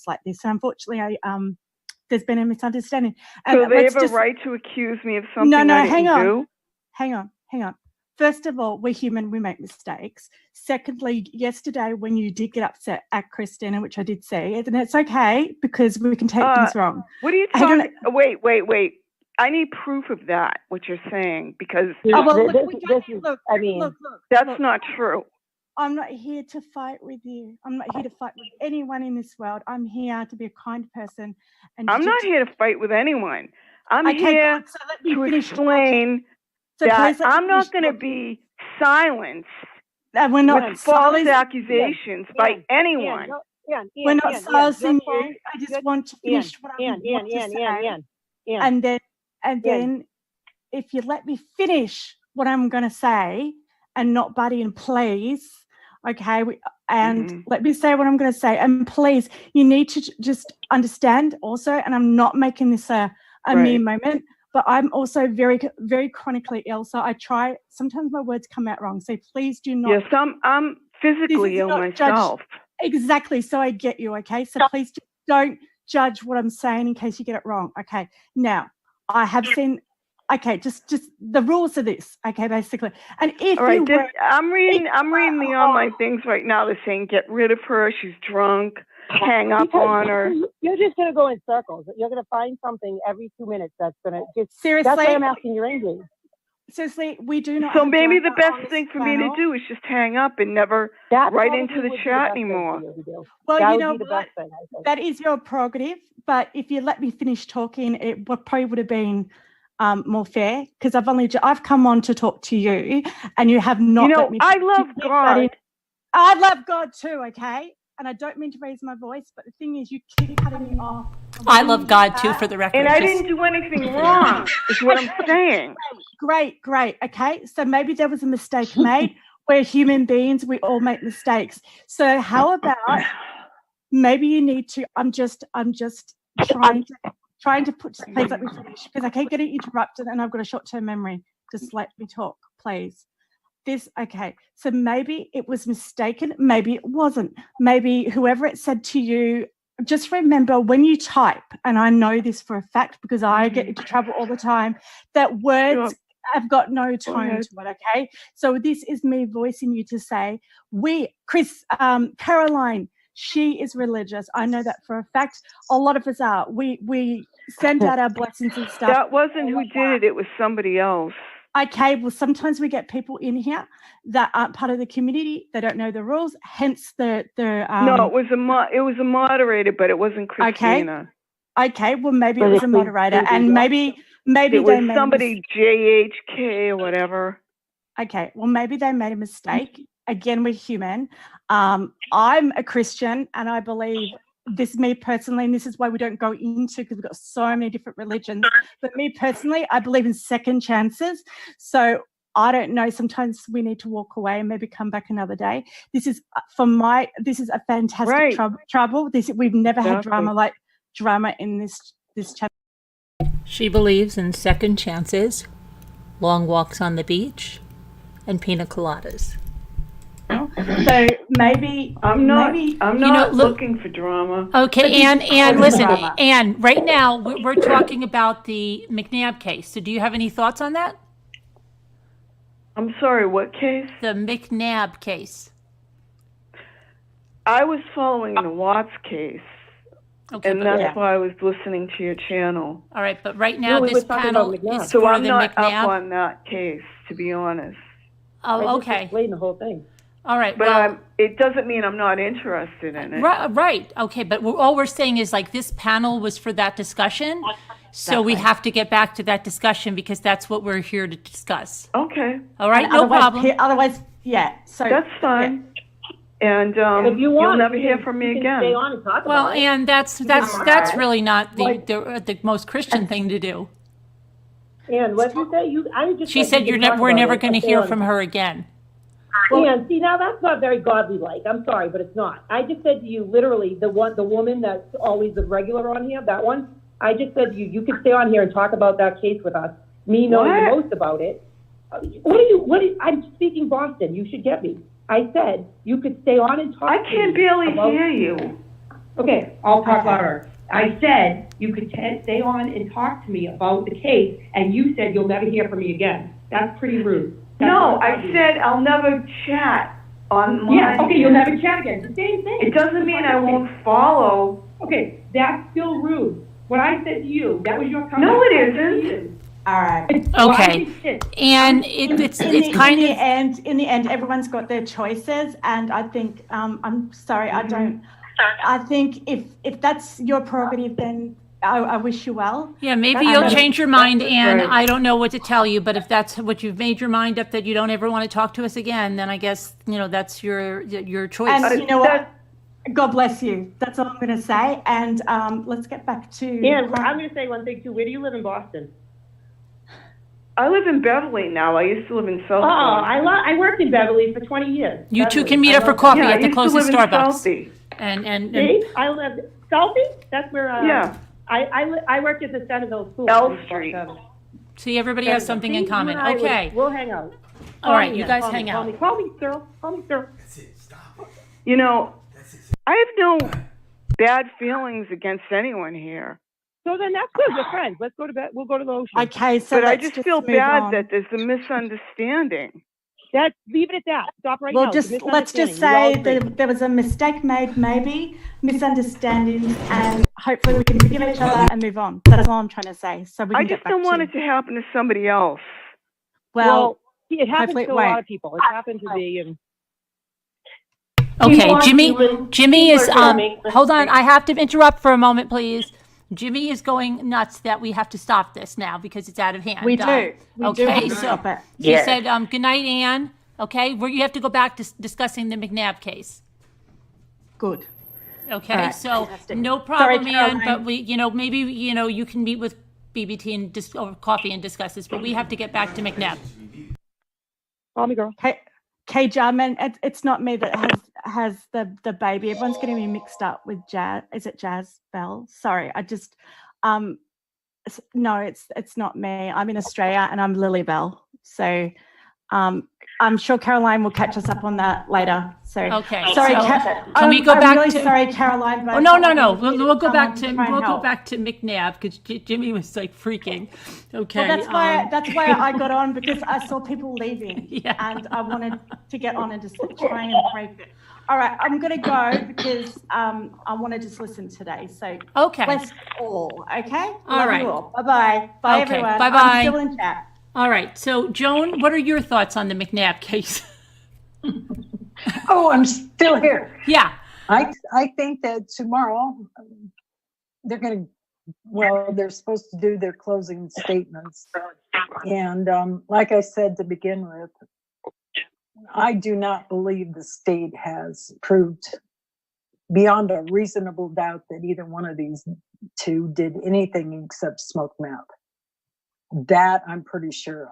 like this. And unfortunately, there's been a misunderstanding. So they have a right to accuse me of something I didn't do? Hang on. First of all, we're human, we make mistakes. Secondly, yesterday when you did get upset at Christina, which I did see, and it's okay because we can take things wrong. What are you talking? Wait. I need proof of that, what you're saying, because that's not true. I'm not here to fight with you. I'm not here to fight with anyone in this world. I'm here to be a kind person. And I'm not here to fight with anyone. I'm here to explain that I'm not going to be silenced we're not with false accusations by anyone. We're not silencing you. I just want to finish what I want to say. And then if you let me finish what I'm going to say and not butt in, please. Okay, let me say what I'm going to say. And please, you need to just understand also, and I'm not making this a mere moment, but I'm also very, very chronically ill. So I try, sometimes my words come out wrong. So please do not. Yes, I'm physically ill myself. Exactly. So I get you. Okay. So please don't judge what I'm saying in case you get it wrong. Okay. Now, I have seen. Okay, just the rules are this. Okay, basically, and if all right, I'm reading the online things right now. They're saying get rid of her. She's drunk. Hang up on her. You're just gonna go in circles. You're gonna find something every 2 minutes that's gonna just. Seriously, that's why I'm asking your ending. Seriously, we do not. So maybe the best thing for me to do is just hang up and never write into the chat anymore. Well, you know what? That is your prerogative. But if you let me finish talking, it probably would have been. More fair, because I've come on to talk to you, and you have not. Let me I love God. I love God too. Okay, and I don't mean to raise my voice, but the thing is, you keep cutting me off. I love God too, for the record. And I didn't do anything wrong. Is what I'm saying. Great. Okay, so maybe there was a mistake made. We're human beings. We all make mistakes. So how about maybe you need to? I'm just trying to put, please let me finish, because I keep getting interrupted and I've got a short-term memory. Just let me talk, please. Okay, so maybe it was mistaken, maybe it wasn't. Maybe whoever it said to you, just remember when you type, and I know this for a fact because I get into trouble all the time, that words have got no tone to it, okay? So this is me voicing you to say, Caroline, she is religious. I know that for a fact. A lot of us are. We send out our blessings and stuff. That wasn't who did it. It was somebody else. Okay, well, sometimes we get people in here that aren't part of the community. They don't know the rules. Hence the no, it was a moderator, but it wasn't Christina. Okay, well, maybe it was a moderator, and maybe it was somebody JHK or whatever. Okay, well, maybe they made a mistake. Again, we're human. I'm a Christian, and I believe this, me personally, and this is why we don't go into, because we've got so many different religions. But me personally, I believe in second chances. So I don't know. Sometimes we need to walk away and maybe come back another day. This is a fantastic trouble. We've never had drama in this channel. She believes in second chances, long walks on the beach, and pina coladas. So maybe I'm not looking for drama. Okay, Anne, listen, Anne, right now we're talking about the McNabb case. So do you have any thoughts on that? I'm sorry, what case? The McNabb case. I was following the Watts case. Okay, and that's why I was listening to your channel. All right, but right now this panel is so for I'm the not McNabb. up on that case, to be honest. Oh, okay. I explained the whole thing. All right, but it doesn't mean I'm not interested in it. Right. Okay, but all we're saying is like this panel was for that discussion, so we have to get back to that discussion because that's what we're here to discuss. Okay. All right, no problem. Otherwise, yeah. So that's fine. Yeah. And if you'll never hear from me again. Stay on and talk about it. And that's really not the most Christian thing to do. And what did you say? She said we're never going to hear from her again. And see, now that's not very godly-like. I'm sorry, but it's not. I just said to you, literally, the woman that's always the regular on here, that one. I just said to you, you could stay on here and talk about that case with us. Me knowing the most about it. I'm speaking Boston. You should get me. I said you could stay on and talk. I can't barely hear you. Okay, I'll talk louder. I said you could stay on and talk to me about the case, and you said you'll never hear from me again. That's pretty rude. No, I said I'll never chat on my... Yeah, okay, you'll never chat again. It's the same thing. It doesn't mean I won't follow. Okay, that's still rude. What I said to you, that was your comment. No, it isn't. All right. Okay. And it's kind of... In the end, everyone's got their choices, and I think, I'm sorry, I think if that's your prerogative, then I wish you well. Yeah, maybe you'll change your mind, and I don't know what to tell you, but if that's what you've made your mind up that you don't ever want to talk to us again, then I guess, that's your choice. And you know what? God bless you. That's all I'm going to say. And let's get back to... Yeah, I'm going to say one thing, too. Where do you live in Boston? I live in Beverly now. I used to live in South. I worked in Beverly for 20 years. You two can meet up for coffee at the closest Starbucks. And see, I lived Southie. That's where. I worked at the Centerville School. L Street. See, everybody has something in common. Okay. We'll hang out. All right, you guys hang out. Call me, girl. That's it. Stop. I have no bad feelings against anyone here. So then that's good. We're friends. Let's go to bed. We'll go to the ocean. Okay, so but I just feel bad that there's a misunderstanding. Leave it at that. Stop right now. Let's just say there was a mistake made, maybe misunderstandings, and hopefully we can forgive each other and move on. That's all I'm trying to say. So we can I just don't want it to happen to somebody else. Well, it happens to a lot of people. It happened to me, and. Okay, Jimmy is. Hold on, I have to interrupt for a moment, please. Jimmy is going nuts that we have to stop this now because it's out of hand. We do. Okay, so she said, good night, Anne. Okay, you have to go back to discussing the McNabb case. Good. Okay, right. so Fantastic. no problem, Sorry, Anne, but maybe, you can meet with BBT and over coffee and discuss this, but we have to get back to McNabb. Call me, girl. Hey, Jarman, it's not me that has the baby. Everyone's getting me mixed up with Jazz. Is it Jazz Bell? Sorry, I just no, it's not me. I'm in Australia and I'm Lily Bell. So I'm sure Caroline will catch us up on that later. So Okay, sorry, so I'm, we go I'm back really to- sorry, Caroline. But Oh, I no, felt no, like no. I needed We'll go come back on to try and help. McNabb because Jimmy was like freaking. Okay. Well, that's why I got on, because I saw people leaving, Yeah. and I wanted to get on and just try and break it. All right, I'm going to go because I want to just listen today. So Okay. bless all, okay? All Love right. you all. Bye-bye. Bye, Okay, everyone. bye-bye. I'm still in chat. All right. So, Joan, what are your thoughts on the McNabb case? Oh, I'm still here. Yeah. I think that tomorrow they're going to, well, they're supposed to do their closing statements. And like I said to begin with, I do not believe the state has proved beyond a reasonable doubt that either one of these two did anything except smoke meth. That I'm pretty sure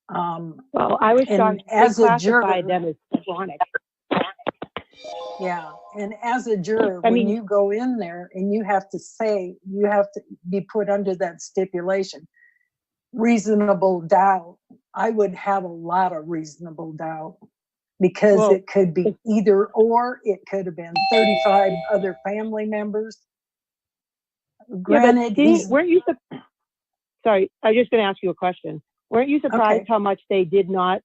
of. Well, I was and shocked as they a juror, classified them as chronic. yeah, and as a juror, I when mean- you go in there and you have to say, you have to be put under that stipulation, reasonable doubt, I would have a lot of reasonable doubt because Well, it could be either or, it could have been 35 other family members. Granted, weren't you sorry, I was just going to ask you a question. Weren't you surprised Okay. how much they did not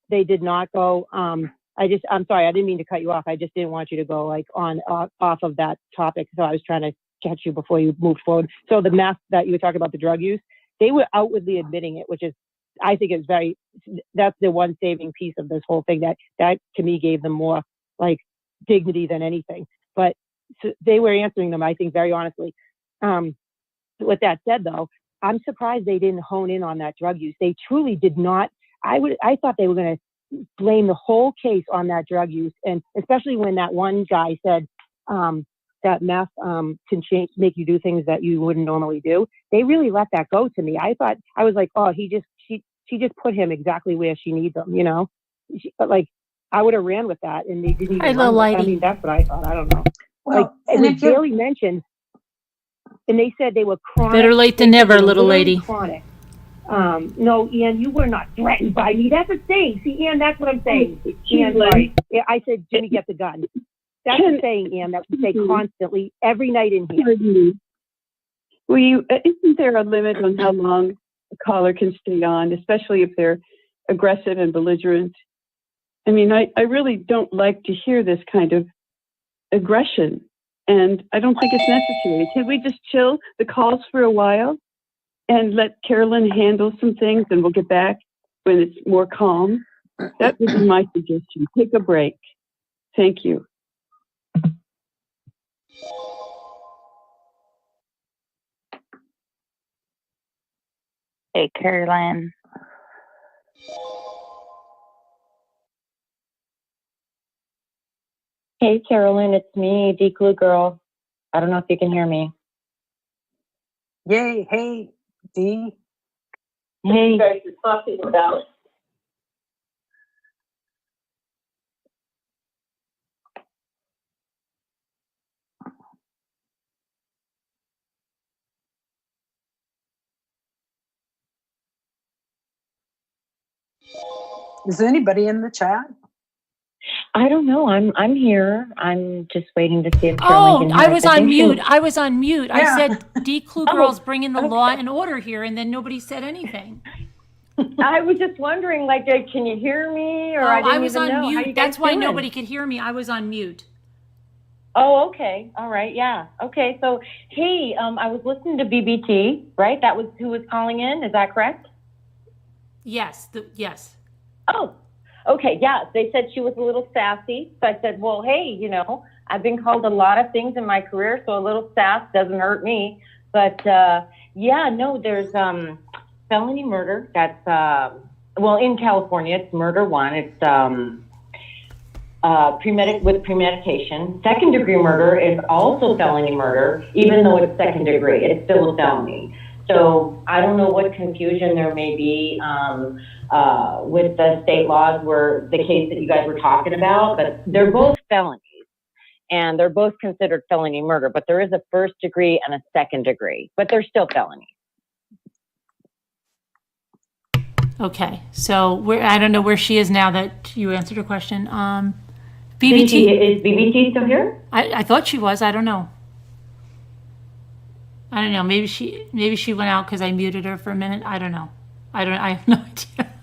go, I'm sorry, I didn't mean to cut you off. I just didn't want you to go like off of that topic. So I was trying to catch you before you moved forward. So the meth that you were talking about, the drug use, they were outwardly admitting it, which is, I think is that's the one saving piece of this whole thing that to me gave them more like dignity than anything. But so they were answering them, I think, very honestly. With that said though, I'm surprised they didn't hone in on that drug use. They truly did not. I thought they were going to blame the whole case on that drug use. And especially when that one guy said, that meth, can make you do things that you wouldn't normally do. They really let that go to me. I was like, oh, she just put him exactly where she needs him, you know? But like, I would have ran with that and they didn't even Hi, little run with it. I lady. mean, that's what I thought. I don't know. well, Like, and it was if you barely mentioned. And they said they were chronic. Better late than They said never, they were little literally lady. Chronic. No, Ian, you were not threatened by me. That's the thing. See, Ian, that's what I'm saying. Ian, sorry. Yeah, I said, Jimmy, get the gun. That's the saying, Ian, that we say constantly every night in here. Pardon me. Well, isn't there a limit on how long a caller can stay on, especially if they're aggressive and belligerent? I mean, I really don't like to hear this kind of aggression, and I don't think it's necessary. Can we just chill the calls for a while and let Carolyn handle some things, and we'll get back when it's more calm? That would be my suggestion. Take a break. Thank you. Hey, Caroline. Hey, Carolyn, it's me, Declu Girl. I don't know if you can hear me. yay, hey, D, Hey, You guys are talking about. is anybody in the chat? I don't know. I'm here. I'm just waiting to see if Caroline Oh, can hear I us. was on think she- mute. I was on mute. I Yeah. said, D. Clue Oh, Girl's bringing the law okay. and order here, and then nobody said anything. I was just wondering, like, can you hear me? Or Oh, I didn't I was even on know. How mute. you guys That's why doing? nobody could hear me. I was on mute. Oh, okay. All right. Yeah. Okay. So, hey, I was listening to BBT, right? That was who was calling in. Is that correct? Yes. Yes. Oh, okay. Yeah. They said she was a little sassy. So I said, well, hey, you know, I've been called a lot of things in my career, so a little sass doesn't hurt me. But, yeah, no, there's felony murder. That's, well, in California, it's murder one. It's with premeditation. Second degree murder is also felony murder, even though it's second degree. It's still a felony. So I don't know what confusion there may be with the state laws where the case that you guys were talking about, but they're both felonies and they're both considered felony murder, but there is a first degree and a second degree, but they're still felonies. Okay, so I don't know where she is now that you answered her question. BBT, BBT, is BBT still here? I thought she was. I don't know. Maybe she went out because I muted her for a minute. I don't know. I have no idea.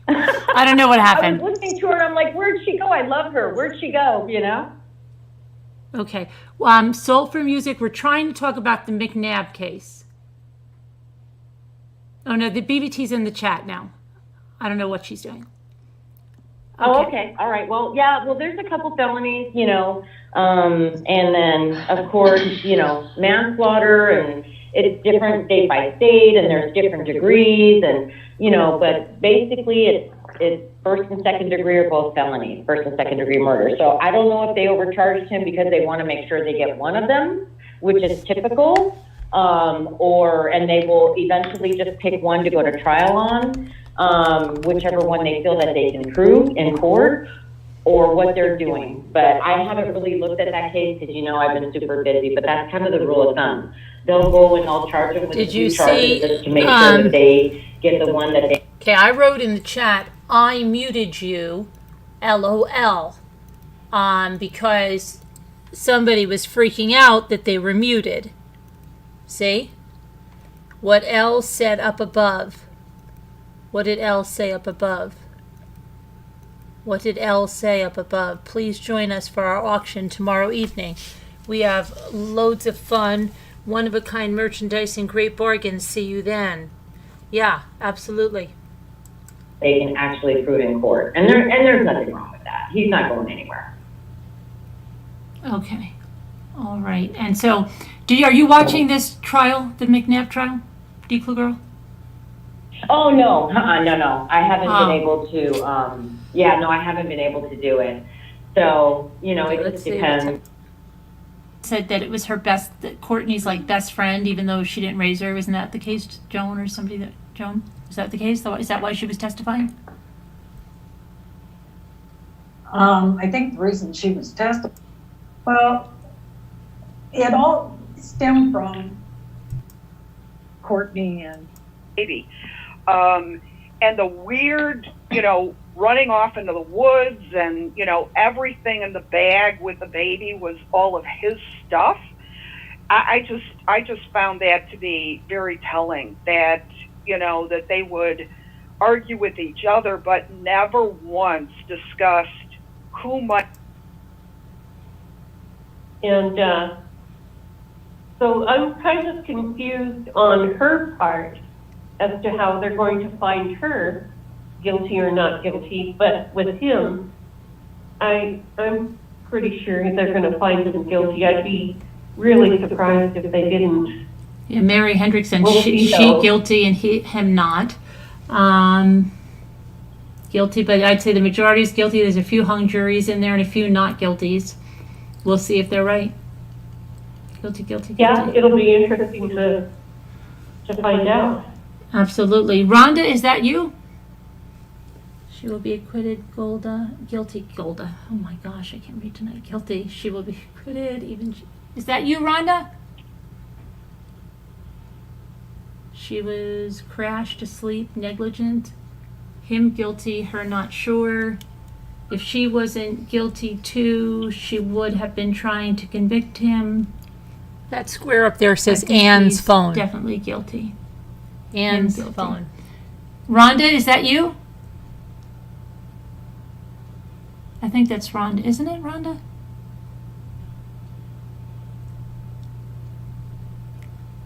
I don't know what I happened. was listening to her and I'm like, where'd she go? I love her. Where'd she go? You know? Okay. Soul for Music, we're trying to talk about the McNabb case. Oh, no, the BBT's in the chat now. I don't know what she's doing. Oh, okay. All right. Well, yeah, well, there's a couple felonies, you know, and then, of course, you know, manslaughter, and it's different state by state, and there's different degrees, and, you know, but basically it's first and second degree are both felonies, first and second degree murder. So I don't know if they overcharged him because they want to make sure they get one of them, which is typical, and they will eventually just pick one to go to trial on, whichever one they feel that they can prove in court, or what they're doing. But I haven't really looked at that case because, you know, I've been super busy, but that's kind of the rule of thumb. They'll go and they'll charge them with Did a few you charges see, just to make sure that they get the one that they... Okay, I wrote in the chat, I muted you, LOL, because somebody was freaking out that they were muted. See? What L said up above. What did L say up above? What did L say up above? Please join us for our auction tomorrow evening. We have loads of fun, one-of-a-kind merchandise and great bargains. See you then. Yeah, absolutely. They can actually prove in court. And there's nothing wrong with that. He's not going anywhere. Okay. All right. And so, are you watching this trial, the McNabb trial, Decla girl? Oh, no. No. I haven't been able to, I haven't been able to do it. So, you know, it just depends. Said that it was her that Courtney's like best friend, even though she didn't raise her. Isn't that the case, Joan, or somebody that, Joan? Is that the case? Is that why she was testifying? I think the reason she was testifying, well, it all stemmed from Courtney and baby. And the weird, you know, running off into the woods, and, you know, everything in the bag with the baby was all of his stuff. I just found that to be very telling, that, you know, that they would argue with each other, but never once discussed who might. And so I'm kind of confused on her part as to how they're going to find her guilty or not guilty. But with him, I'm pretty sure they're going to find him guilty. I'd be really surprised if they didn't. Yeah, Mary Hendrickson, she guilty and him not. Guilty, but I'd say the majority is guilty. There's a few hung juries in there and a few not guilties. We'll see if they're right. Guilty. Yeah, it'll be interesting to find out. Absolutely. Rhonda, is that you? She will be acquitted. Guilty. Oh my gosh, I can't read tonight. Guilty. She will be acquitted. Is that you, Rhonda? She was crashed asleep, negligent. Him guilty, her not sure. If she wasn't guilty too, she would have been trying to convict him. That square up there says Ann's phone. Definitely guilty. Ann's phone. Rhonda, is that you? I think that's Rhonda. Isn't it, Rhonda?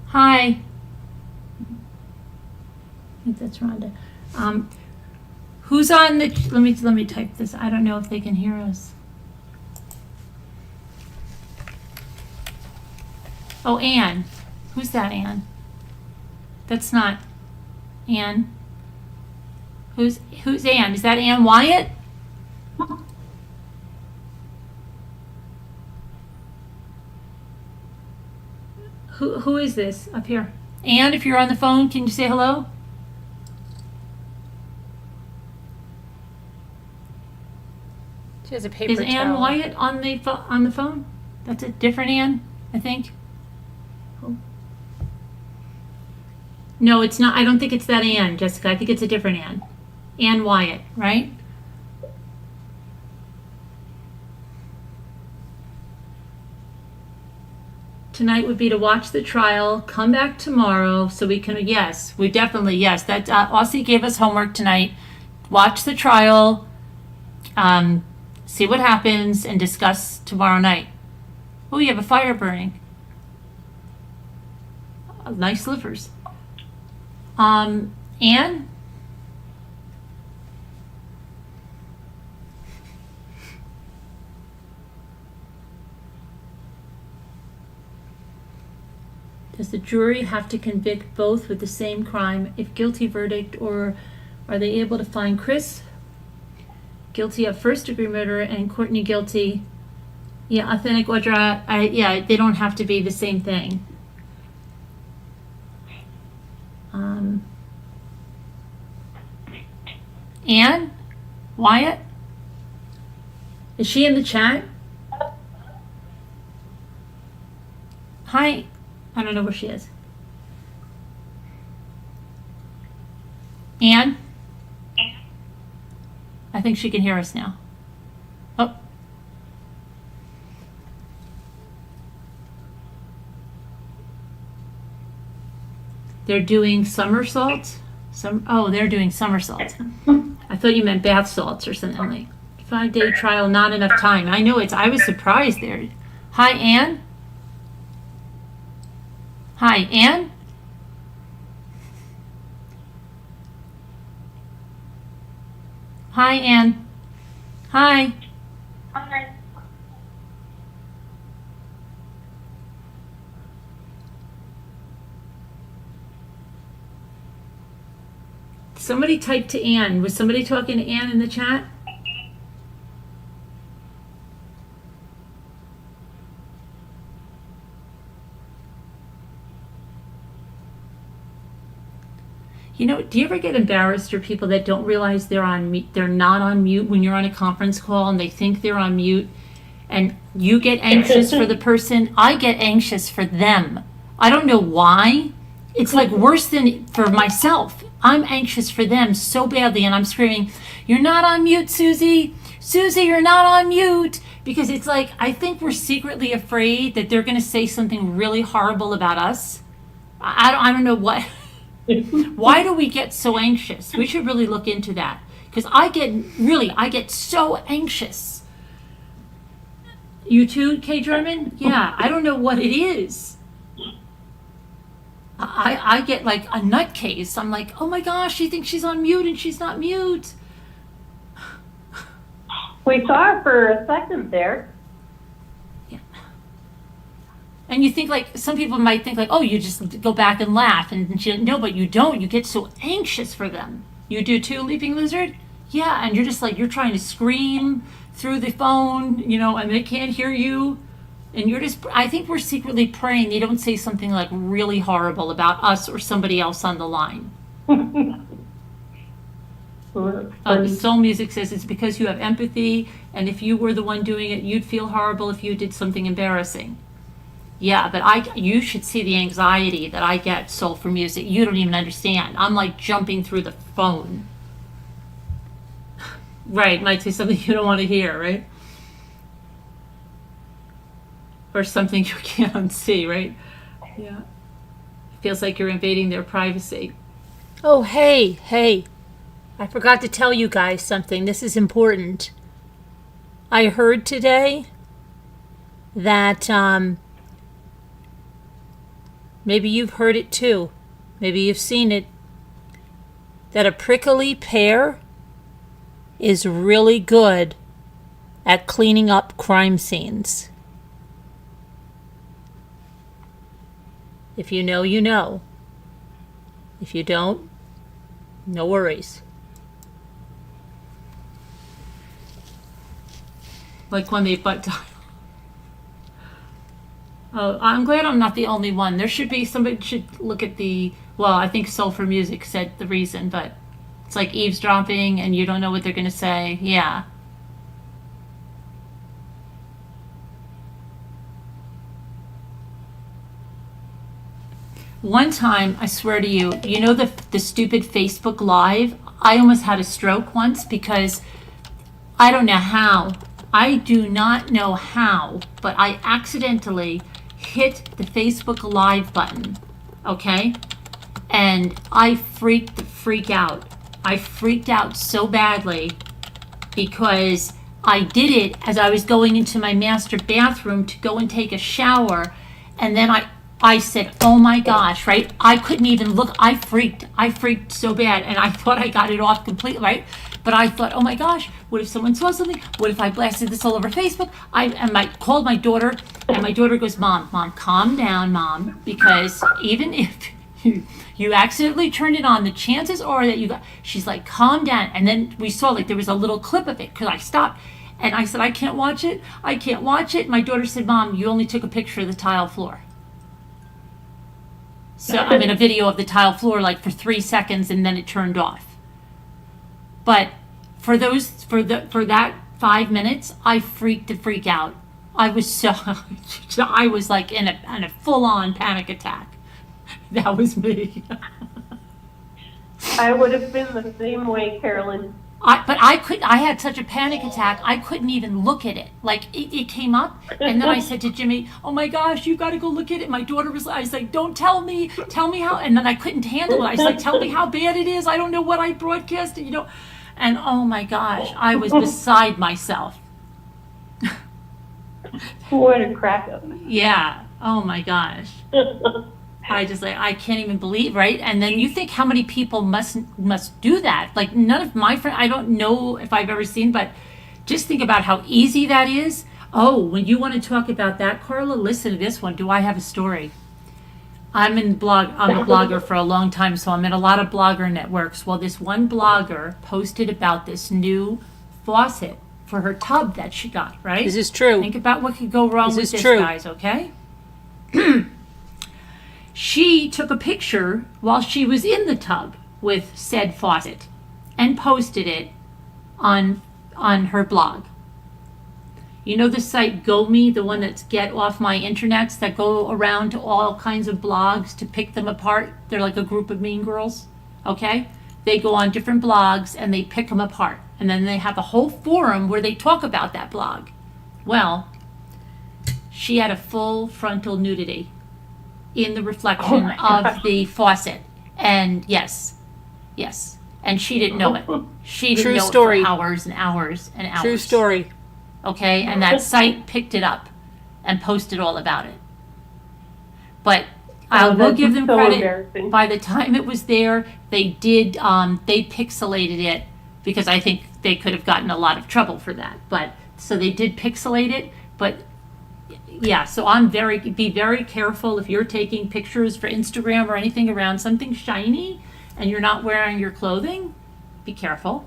Hi. I think that's Rhonda. Who's on the? Let me type this. I don't know if they can hear us. Oh, Ann. Who's that, Ann? That's not Ann. Who's Ann? Is that Ann Wyatt? Who is this up here? Ann, if you're on the phone, can you say hello? She has a paper towel. Is Ann Wyatt on the phone? That's a different Ann, I think. No, it's not. I don't think it's that Ann, Jessica. I think it's a different Ann. Ann Wyatt, right? Tonight would be to watch the trial, come back tomorrow so we can, yes, we definitely, yes, that, Aussie gave us homework tonight. Watch the trial, see what happens, and discuss tomorrow night. Oh, you have a fire burning. Oh, nice livers. Anne? Does the jury have to convict both with the same crime if guilty verdict, or are they able to find Chris guilty of first-degree murder and Courtney guilty? Yeah, authentic Audra, yeah, they don't have to be the same thing. Anne? Wyatt? Is she in the chat? Hi. I don't know where she is. Anne? I think she can hear us now. Oh. They're doing somersaults? Oh, they're doing somersaults. I thought you meant bath salts or something like 5-day trial, not enough time. I know I was surprised there. Hi, Anne? Hi, Anne? Hi, Anne. Hi. Hi. Somebody typed to Anne. Was somebody talking to Anne in the chat? You know, do you ever get embarrassed or people that don't realize they're not on mute when you're on a conference call and they think they're on mute, and you get anxious for the person? I get anxious for them. I don't know why. It's like worse than for myself. I'm anxious for them so badly, and I'm screaming, "You're not on mute, Susie! Susie, you're not on mute!" Because it's like, I think we're secretly afraid that they're going to say something really horrible about us. I don't know what. Why do we get so anxious? We should really look into that. Because I get so anxious. You too, Kay German? Yeah, I don't know what it is. I get like a nutcase. I'm like, oh my gosh, she thinks she's on mute and she's not mute. We saw her for a second there. Yeah. And you think like, some people might think like, oh, you just go back and laugh. And no, but you don't. You get so anxious for them. You do too, Leaping Lizard? Yeah, and you're just like, you're trying to scream through the phone, and they can't hear you. And you're just, I think we're secretly praying they don't say something like really horrible about us or somebody else on the line. Soul Music says it's because you have empathy, and if you were the one doing it, you'd feel horrible if you did something embarrassing. Yeah, but you should see the anxiety that I get, Soul for Music. You don't even understand. I'm like jumping through the phone. Right, might say something you don't want to hear, right? Or something you can't unsee, right? Yeah. Feels like you're invading their privacy. Oh, hey. I forgot to tell you guys something. This is important. I heard today that, maybe you've heard it too. Maybe you've seen it. That a prickly pear is really good at cleaning up crime scenes. If you know, you know. If you don't, no worries. Like when they butt dial. Oh, I'm glad I'm not the only one. There should be, somebody should look at I think Soul for Music said the reason, but it's like eavesdropping and you don't know what they're going to say. Yeah. One time, I swear to you, you know the stupid Facebook Live? I almost had a stroke once because I don't know how. I do not know how, but I accidentally hit the Facebook Live button, okay? And I freaked the freak out. I freaked out so badly because I did it as I was going into my master bathroom to go and take a shower. And then I said, oh my gosh, right? I couldn't even look. I freaked so bad. And I thought I got it off completely, right? But I thought, oh my gosh, what if someone saw something? What if I blasted this all over Facebook? I called my daughter, and my daughter goes, Mom, calm down, Mom, because even if you accidentally turned it on, the chances are that you got, she's like, calm down. And then we saw like there was a little clip of it because I stopped and I said, I can't watch it. My daughter said, Mom, you only took a picture of the tile floor. So I'm in a video of the tile floor like for 3 seconds and then it turned off. But for that 5 minutes, I freaked the freak out. I was I was like in a full-on panic attack. That was me. I would have been the same way, Carolyn. I had such a panic attack, I couldn't even look at it. Like, it came up, and then I said to Jimmy, oh my gosh, you gotta go look at it. My daughter I was like, don't tell me how, and then I couldn't handle it. I was like, tell me how bad it is. I don't know what I broadcasted, And oh my gosh, I was beside myself. What a crack up. Yeah, oh my gosh. I can't even believe, right? And then you think how many people must do that. Like none of my friends, I don't know if I've ever seen, but just think about how easy that is. Oh, when you want to talk about that, Carla, listen to this one. Do I have a story? I'm a blogger for a long time, so I'm in a lot of blogger networks. Well, this one blogger posted about this new faucet for her tub that she got, right? This is true. Think about what could go wrong with this, true. guys, okay? She took a picture while she was in the tub with said faucet and posted it on her blog. You know the site GoMe, the one that's Get Off My Internets, that go around to all kinds of blogs to pick them apart? They're like a group of mean girls, okay? They go on different blogs and they pick them apart. And then they have a whole forum where they talk about that blog. Well, she had a full frontal nudity in the reflection of the faucet. And yes. And she didn't know it. She didn't know it for hours and hours and hours. True story. Okay, and that site picked it up and posted all about it. But I will give them credit. By the time it was there, they pixelated it because I think they could have gotten a lot of trouble for that. But so they did pixelate it, but yeah, so be very careful if you're taking pictures for Instagram or anything around something shiny and you're not wearing your clothing. Be careful.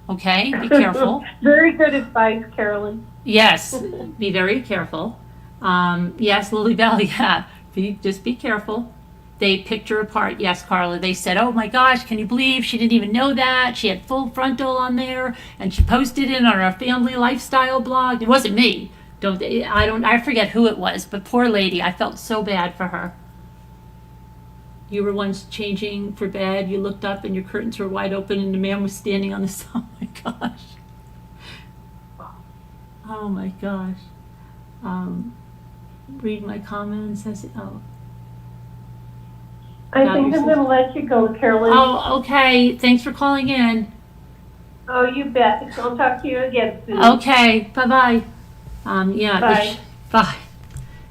Okay, be careful. Very good advice, Carolyn. Yes, be very careful. Yes, Lily Bell, yeah. Just be careful. They picked her apart. Yes, Carla. They said, oh my gosh, can you believe she didn't even know that? She had full frontal on there and she posted it on our family lifestyle blog. It wasn't me. I forget who it was, but poor lady, I felt so bad for her. You were once changing for bed, you looked up and your curtains were wide open and the man was standing on the side. Oh my gosh. Oh my gosh. Read my comments. I think I'm going to let you go, Carolyn. Oh, okay. Thanks for calling in. Oh, you bet. I'll talk to you again soon. Okay. Bye-bye. Yeah. Bye. Bye.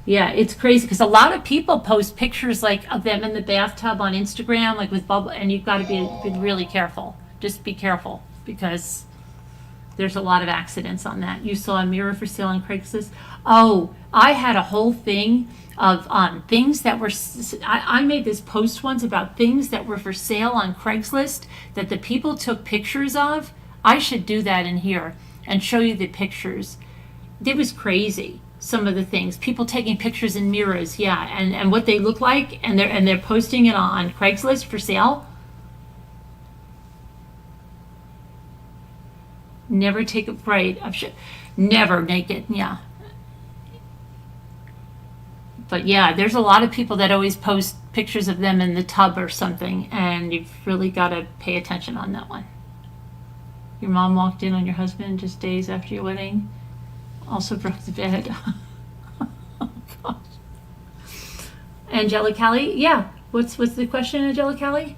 Yeah, it's crazy because a lot of people post pictures like of them in the bathtub on Instagram, like with bubble, and you've got to be really careful. Just be careful because there's a lot of accidents on that. You saw a mirror for sale on Craigslist. Oh, I had a whole thing of things that were, I made this post once about things that were for sale on Craigslist that the people took pictures of. I should do that in here and show you the pictures. It was crazy. Some of the things, people taking pictures in mirrors, yeah, and what they look like, and they're posting it on Craigslist for sale. Never take a fright of shit. Never naked, yeah. But yeah, there's a lot of people that always post pictures of them in the tub or something, and you've really got to pay attention on that one. Your mom walked in on your husband just days after your wedding. Also broke the bed. Oh, gosh. Angela Callie, yeah. What's the question, Angela Callie?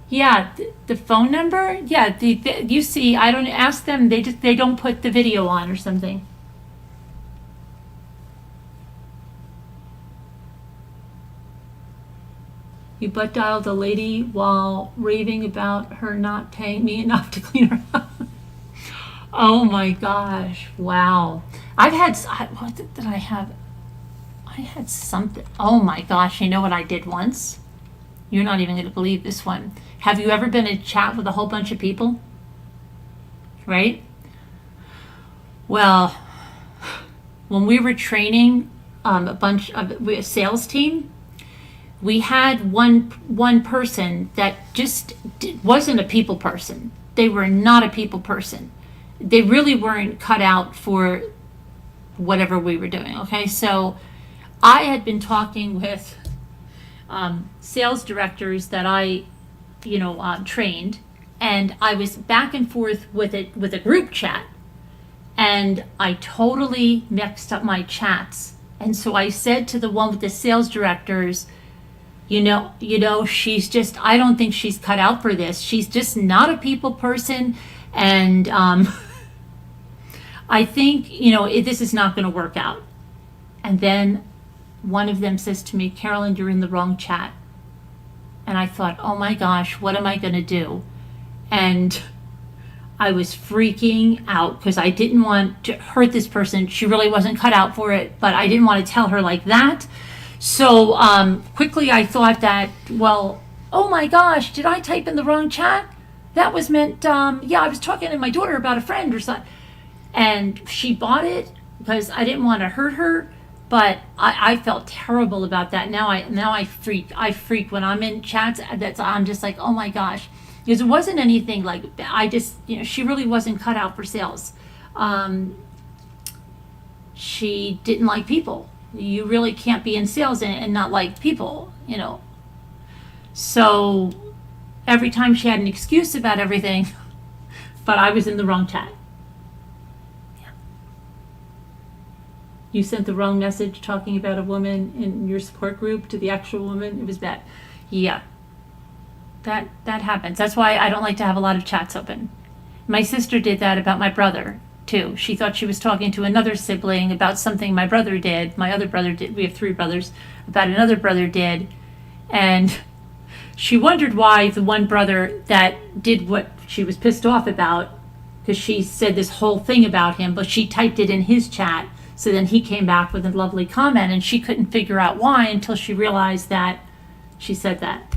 Yeah, the phone number. Yeah, you see, I don't ask them. They don't put the video on or something. You butt dialed a lady while raving about her not paying me enough to clean her house. Oh my gosh! Wow. What did I have? I had something. Oh my gosh! You know what I did once? You're not even going to believe this one. Have you ever been in chat with a whole bunch of people? Right? Well, when we were training a sales team, we had one person that just wasn't a people person. They were not a people person. They really weren't cut out for whatever we were doing. Okay, so I had been talking with sales directors that I, trained, and I was back and forth with a group chat, and I totally mixed up my chats. And so I said to the one with the sales directors, she's just, I don't think she's cut out for this. She's just not a people person, and I think this is not going to work out. And then one of them says to me, Carolyn, you're in the wrong chat. And I thought, oh my gosh, what am I going to do? And I was freaking out because I didn't want to hurt this person. She really wasn't cut out for it, but I didn't want to tell her like that. So quickly I thought that, well, oh my gosh, did I type in the wrong chat? That was meant, I was talking to my daughter about a friend or something. And she bought it because I didn't want to hurt her. But I felt terrible about that. Now I freak when I'm in chats. I'm just like, oh my gosh, because it wasn't anything like, I just, she really wasn't cut out for sales. She didn't like people. You really can't be in sales and not like people, So every time she had an excuse about everything, but I was in the wrong chat. You sent the wrong message talking about a woman in your support group to the actual woman. It was bad. Yeah, that happens. That's why I don't like to have a lot of chats open. My sister did that about my brother too. She thought she was talking to another sibling about something my brother did. My other brother did. We have 3 brothers. About another brother did, and she wondered why the one brother that did what she was pissed off about, because she said this whole thing about him, but she typed it in his chat. So then he came back with a lovely comment, and she couldn't figure out why until she realized that she said that.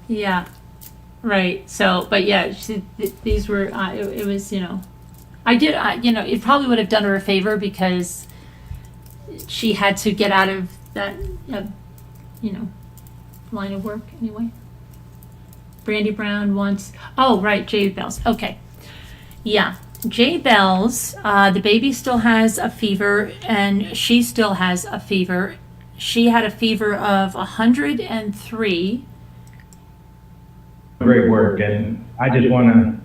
Yeah, right. So, but yeah, these were, it was, it probably would have done her a favor because she had to get out of that, line of work anyway. Brandy Brown wants, oh, right, Jay Bells. Okay. Yeah, Jay Bells, the baby still has a fever, and she still has a fever. She had a fever of 103. Great work, and I just want to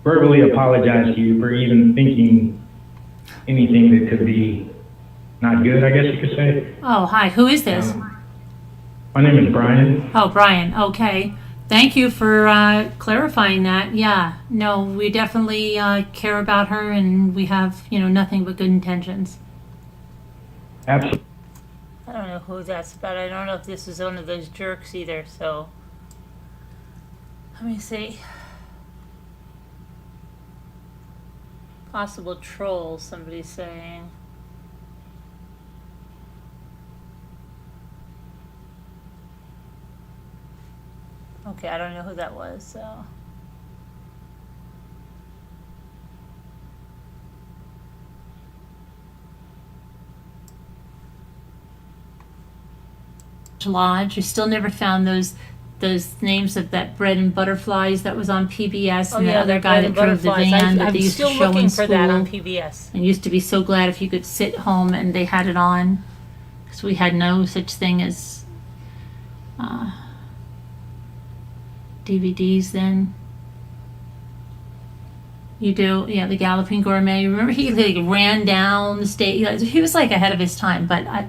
verbally apologize to you for even thinking anything that could be not good, I guess you could say. Oh, hi, who is this? My name is Brian. Oh, Brian, okay. Thank you for clarifying that. Yeah, no, we definitely care about her, and we have, nothing but good intentions. Absolutely. I don't know who that's about. I don't know if this is one of those jerks either, so let me see. Possible troll, somebody's saying. Okay, I don't know who that was, so. Lodge, you still never found those those names of that bread and butterflies that was on PBS, Oh and the yeah, other the guy Bread that and drove the Butterflies. van that I'm they used still to show looking in for that on school. PBS. And used to be so glad if you could sit home and they had it on, because we had no such thing as DVDs then. You do, yeah, the Galloping Gourmet. Remember he like ran down the stage. He was like ahead of his time, but I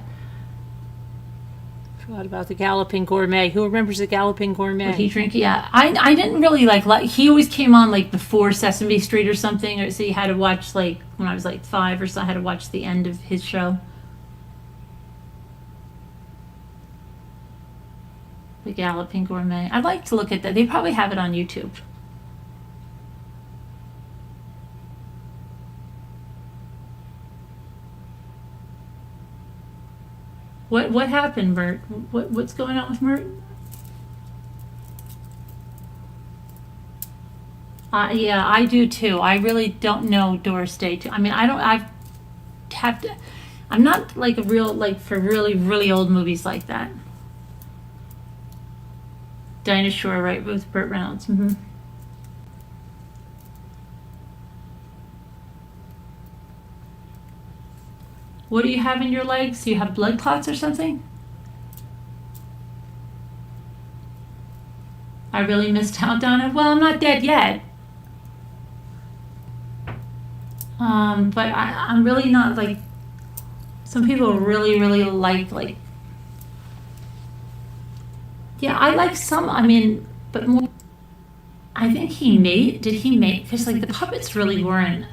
Forgot about the Galloping Gourmet. Who remembers the Galloping Gourmet? would he drink? Yeah, I didn't really like. He always came on like before Sesame Street or something, or so you had to watch like when I was like 5 or so. I had to watch the end of his show. The Galloping Gourmet. I'd like to look at that. They probably have it on YouTube. What happened, Mert? What's going on with Mert? Yeah, I do too. I really don't know Doris Day. I mean, I'm not like a real, like for really, really old movies like that. Dinah Shore, right, with Burt Reynolds. Mm-hmm. What do you have in your legs? Do you have blood clots or something? I really missed out, Donna. Well, I'm not dead yet. But I'm really not like, some people really, really like, yeah, I like some, I mean, but more, I think did he make, because like the puppets really weren't,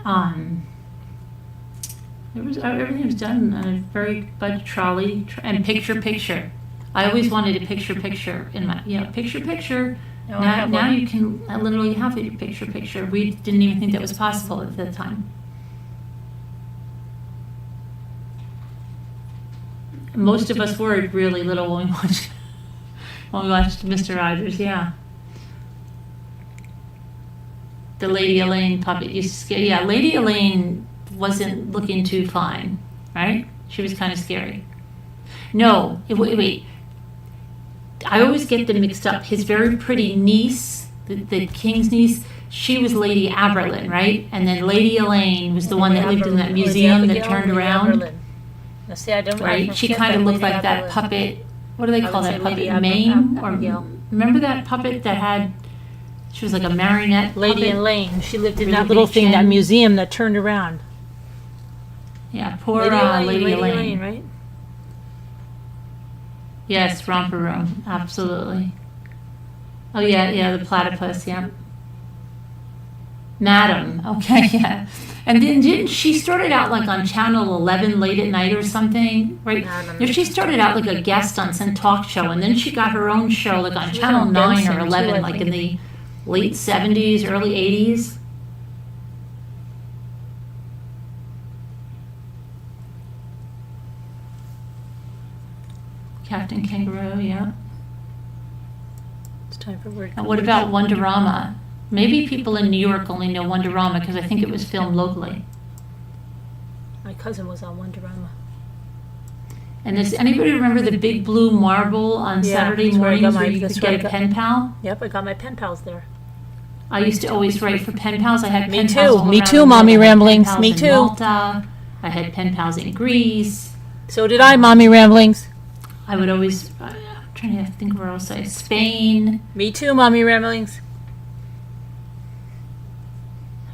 everything was done on a very budget trolley and picture. I always wanted a picture in my, picture. No, I have Now one. you can literally have a picture. We didn't even think that was possible at the time. Most of us were really little when we watched Mr. Rogers, yeah. The Lady Elaine puppet used to scare, yeah, Lady Elaine wasn't looking too fine, right? She was kind of scary. No, wait. I always get them mixed up. His very pretty niece, the king's niece, she was Lady Aberlin, right? And then Lady Elaine was the one that lived in that museum that turned around. Now, see, I don't. Right, she kind of looked like that puppet. What do they call that puppet? Mame? Or remember that puppet that had? She was like a marionette. Lady puppet? Elaine. She lived in Really that little big thing, that chin. museum that turned around. Yeah, poor Lady Elaine, right? Yes, romper room, absolutely. Oh yeah, the platypus. Yeah. Madam. Okay, yeah. And then didn't she started out like on Channel 11 late at night or something, right? No, she started out like a guest on some talk show, and then she got her own show like on Channel 9 or 11, like in the late 70s, early 80s. Captain Kangaroo, yeah. It's time for word. And what about Wonderama? Maybe people in New York only know Wonderama because I think it was filmed locally. My cousin was on Wonderama. And does anybody remember the big blue marble on Saturday that's where I got mornings my- where you that's could where I get a got- pen pal? Yep, I got my pen pals there. I used to always write for pen pals. I had Me pen too. pals all Me around too, the world. Mommy I had pen Ramblings. pals Me in too. Malta. I had pen pals in Greece. So did I, Mommy Ramblings. I would always, I'm trying to think where else Spain. Me too, Mommy Ramblings.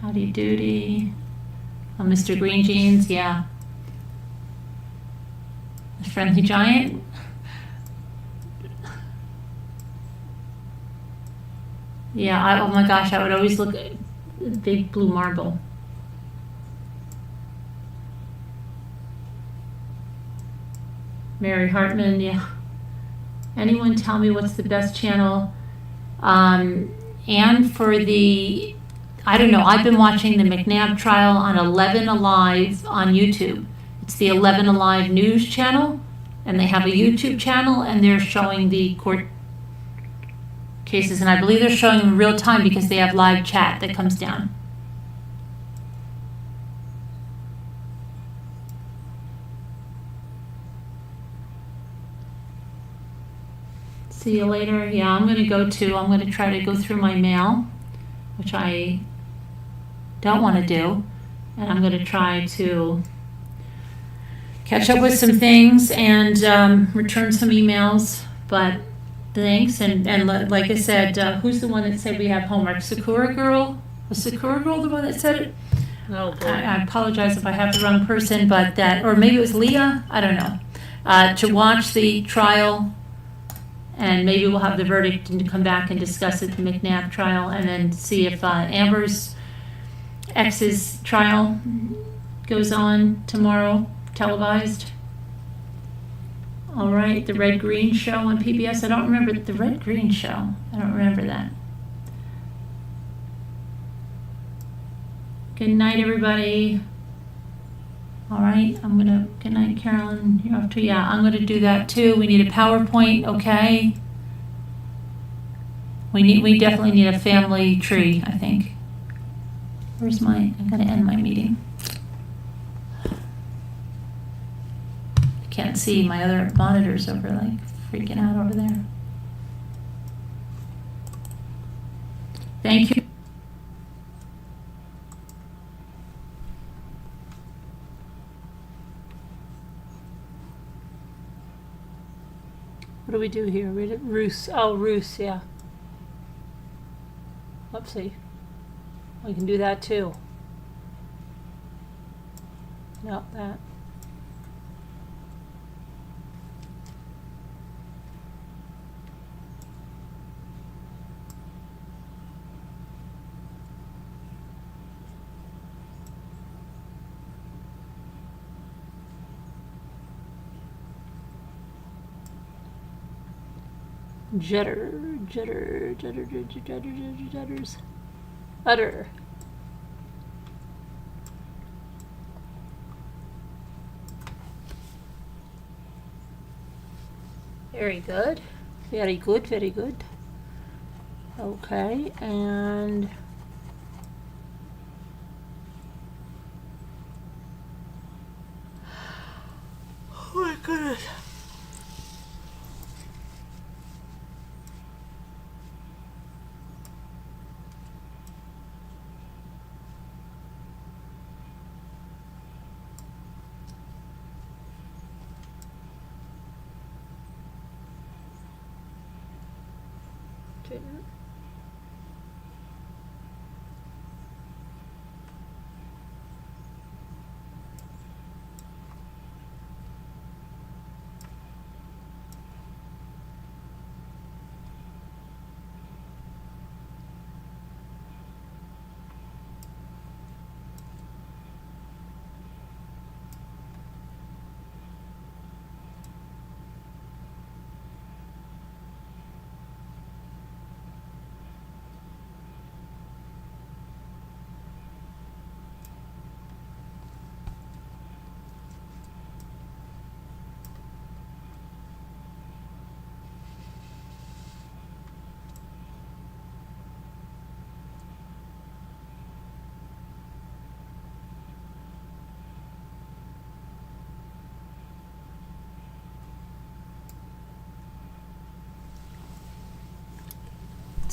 Howdy doody. Oh, Mr. Green Jeans, yeah. The Friendly Giant. Yeah, oh my gosh, I would always look at the big blue marble. Mary Hartman, yeah. Anyone tell me what's the best channel? And for the, I don't know, I've been watching the McNabb trial on 11 Alive on YouTube. It's the 11 Alive news channel, and they have a YouTube channel, and they're showing the court cases, and I believe they're showing them in real time because they have live chat that comes down. See you later. Yeah, I'm gonna try to go through my mail, which I don't wanna do. And I'm gonna try to catch up with some things and, return some emails, but thanks. And like I said, who's the one that said we have homework? Sakura Girl? Was Sakura Girl the one that said it? Oh, boy. I apologize if I have the wrong person, but or maybe it was Leah, I don't know. To watch the trial, and maybe we'll have the verdict and come back and discuss it, the McNabb trial, and then see if Amber's ex's trial goes on tomorrow, televised. All right, the Red Green Show on PBS. I don't remember the Red Green Show. I don't remember that. Good night, everybody. All right, good night, Carolyn. You're off to, yeah, I'm gonna do that too. We need a PowerPoint, okay? We definitely need a family tree, I think. I'm gonna end my meeting. I can't see my other monitors over, like, freaking out over there. Thank you. What do we do here? Read it. Roos. Oh, Roos, yeah. Whoopsie. We can do that too. No, that. Judders. Utter. Very good. Very good, very good. Okay, and oh my goodness.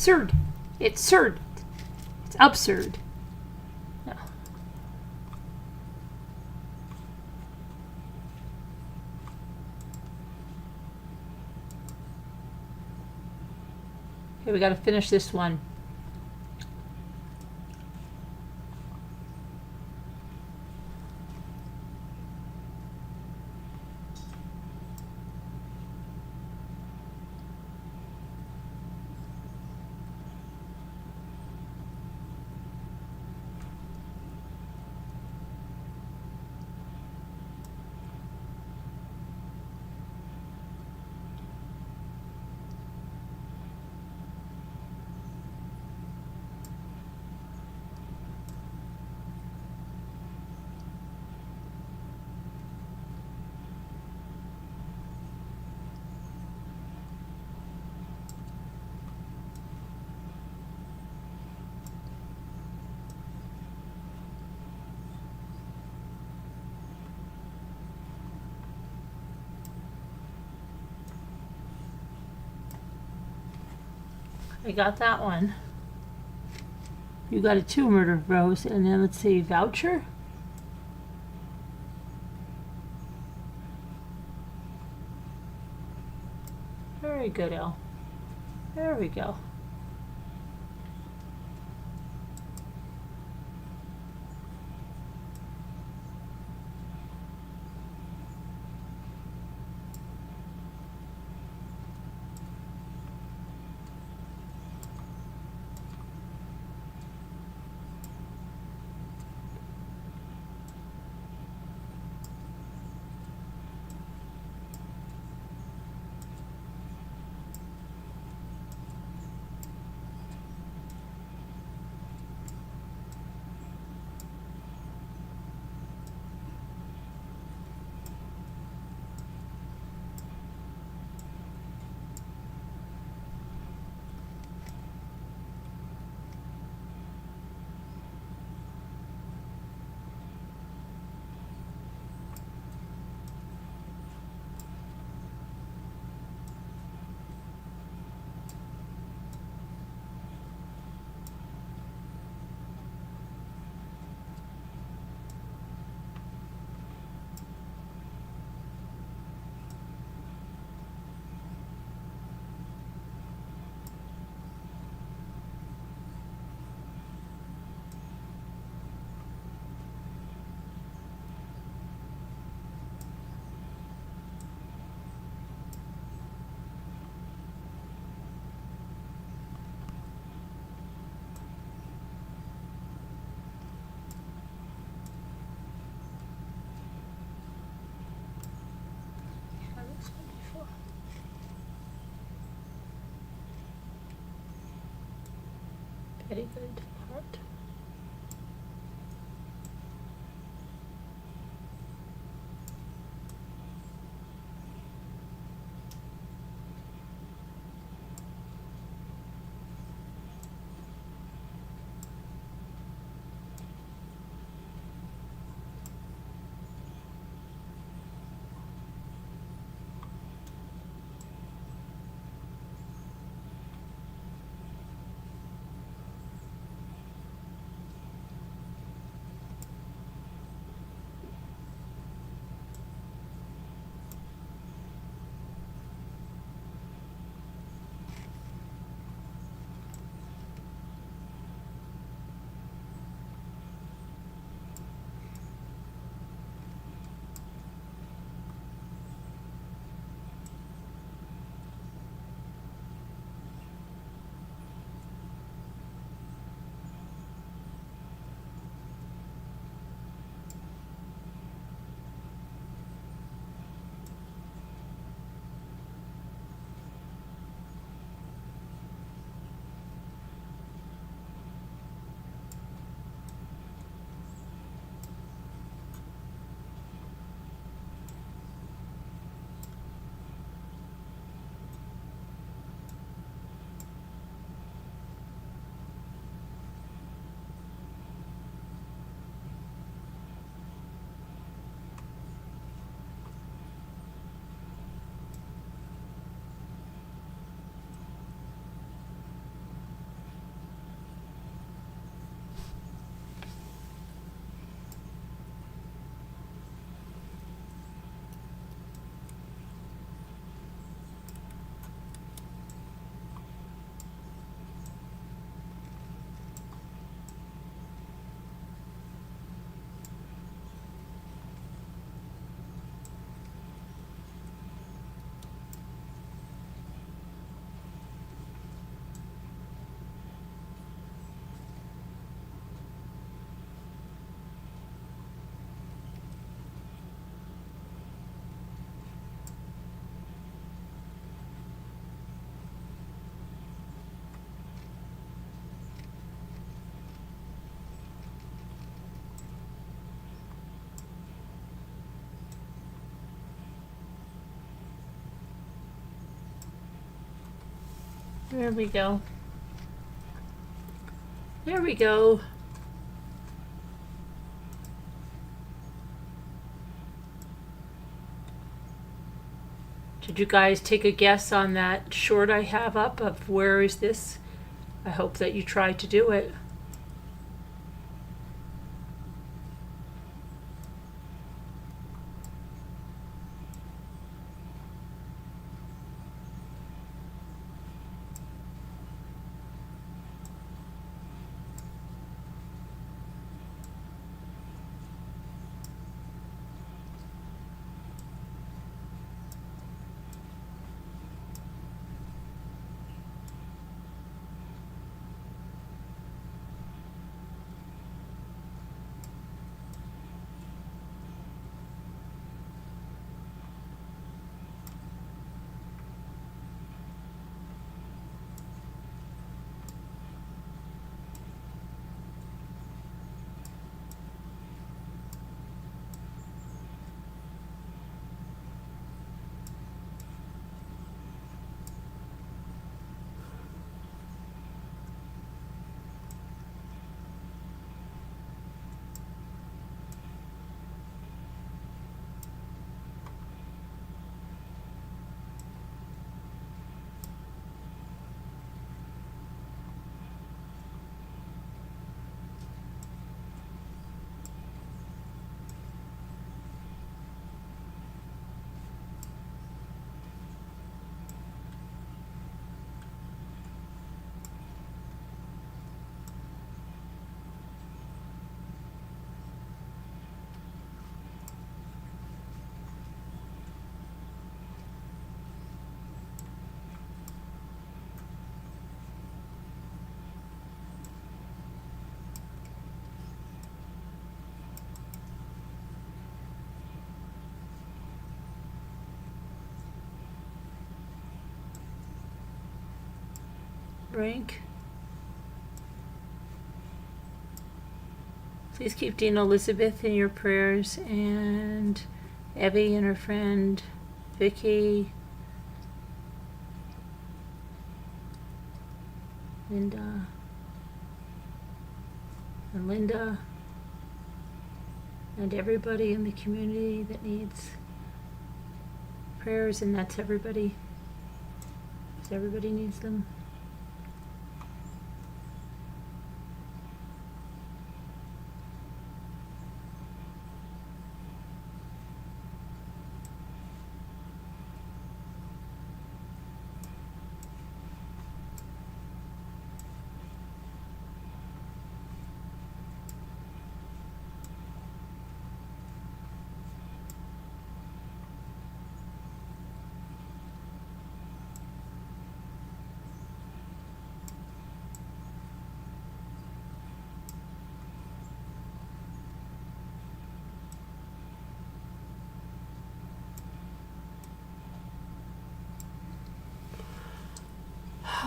Absurd. It's absurd. It's absurd. No. Okay, we got to finish this one. I got that one. You got a 2 murder, Rose, and then let's see, voucher? Very good, Elle. There we go. Very good. Heart. There we go. There we go. Did you guys take a guess on that short I have up of where is this I hope that you try to do it. Rank. Please keep Dina Elizabeth in your prayers, and Abby and her friend Vicky, Linda, and Linda, and everybody in the community that needs prayers, and that's everybody. 'Cause everybody needs them.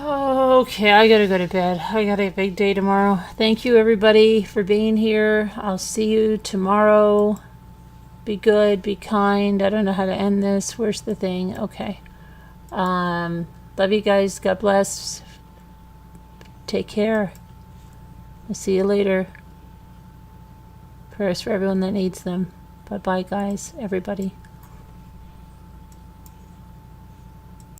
Okay, I gotta go to bed. I got a big day tomorrow. Thank you, everybody, for being here. I'll see you tomorrow. Be good, be kind. I don't know how to end this. Where's the thing? Okay. Love you guys. God bless. Take care. I'll see you later. Prayers for everyone that needs them. Bye-bye, guys, everybody.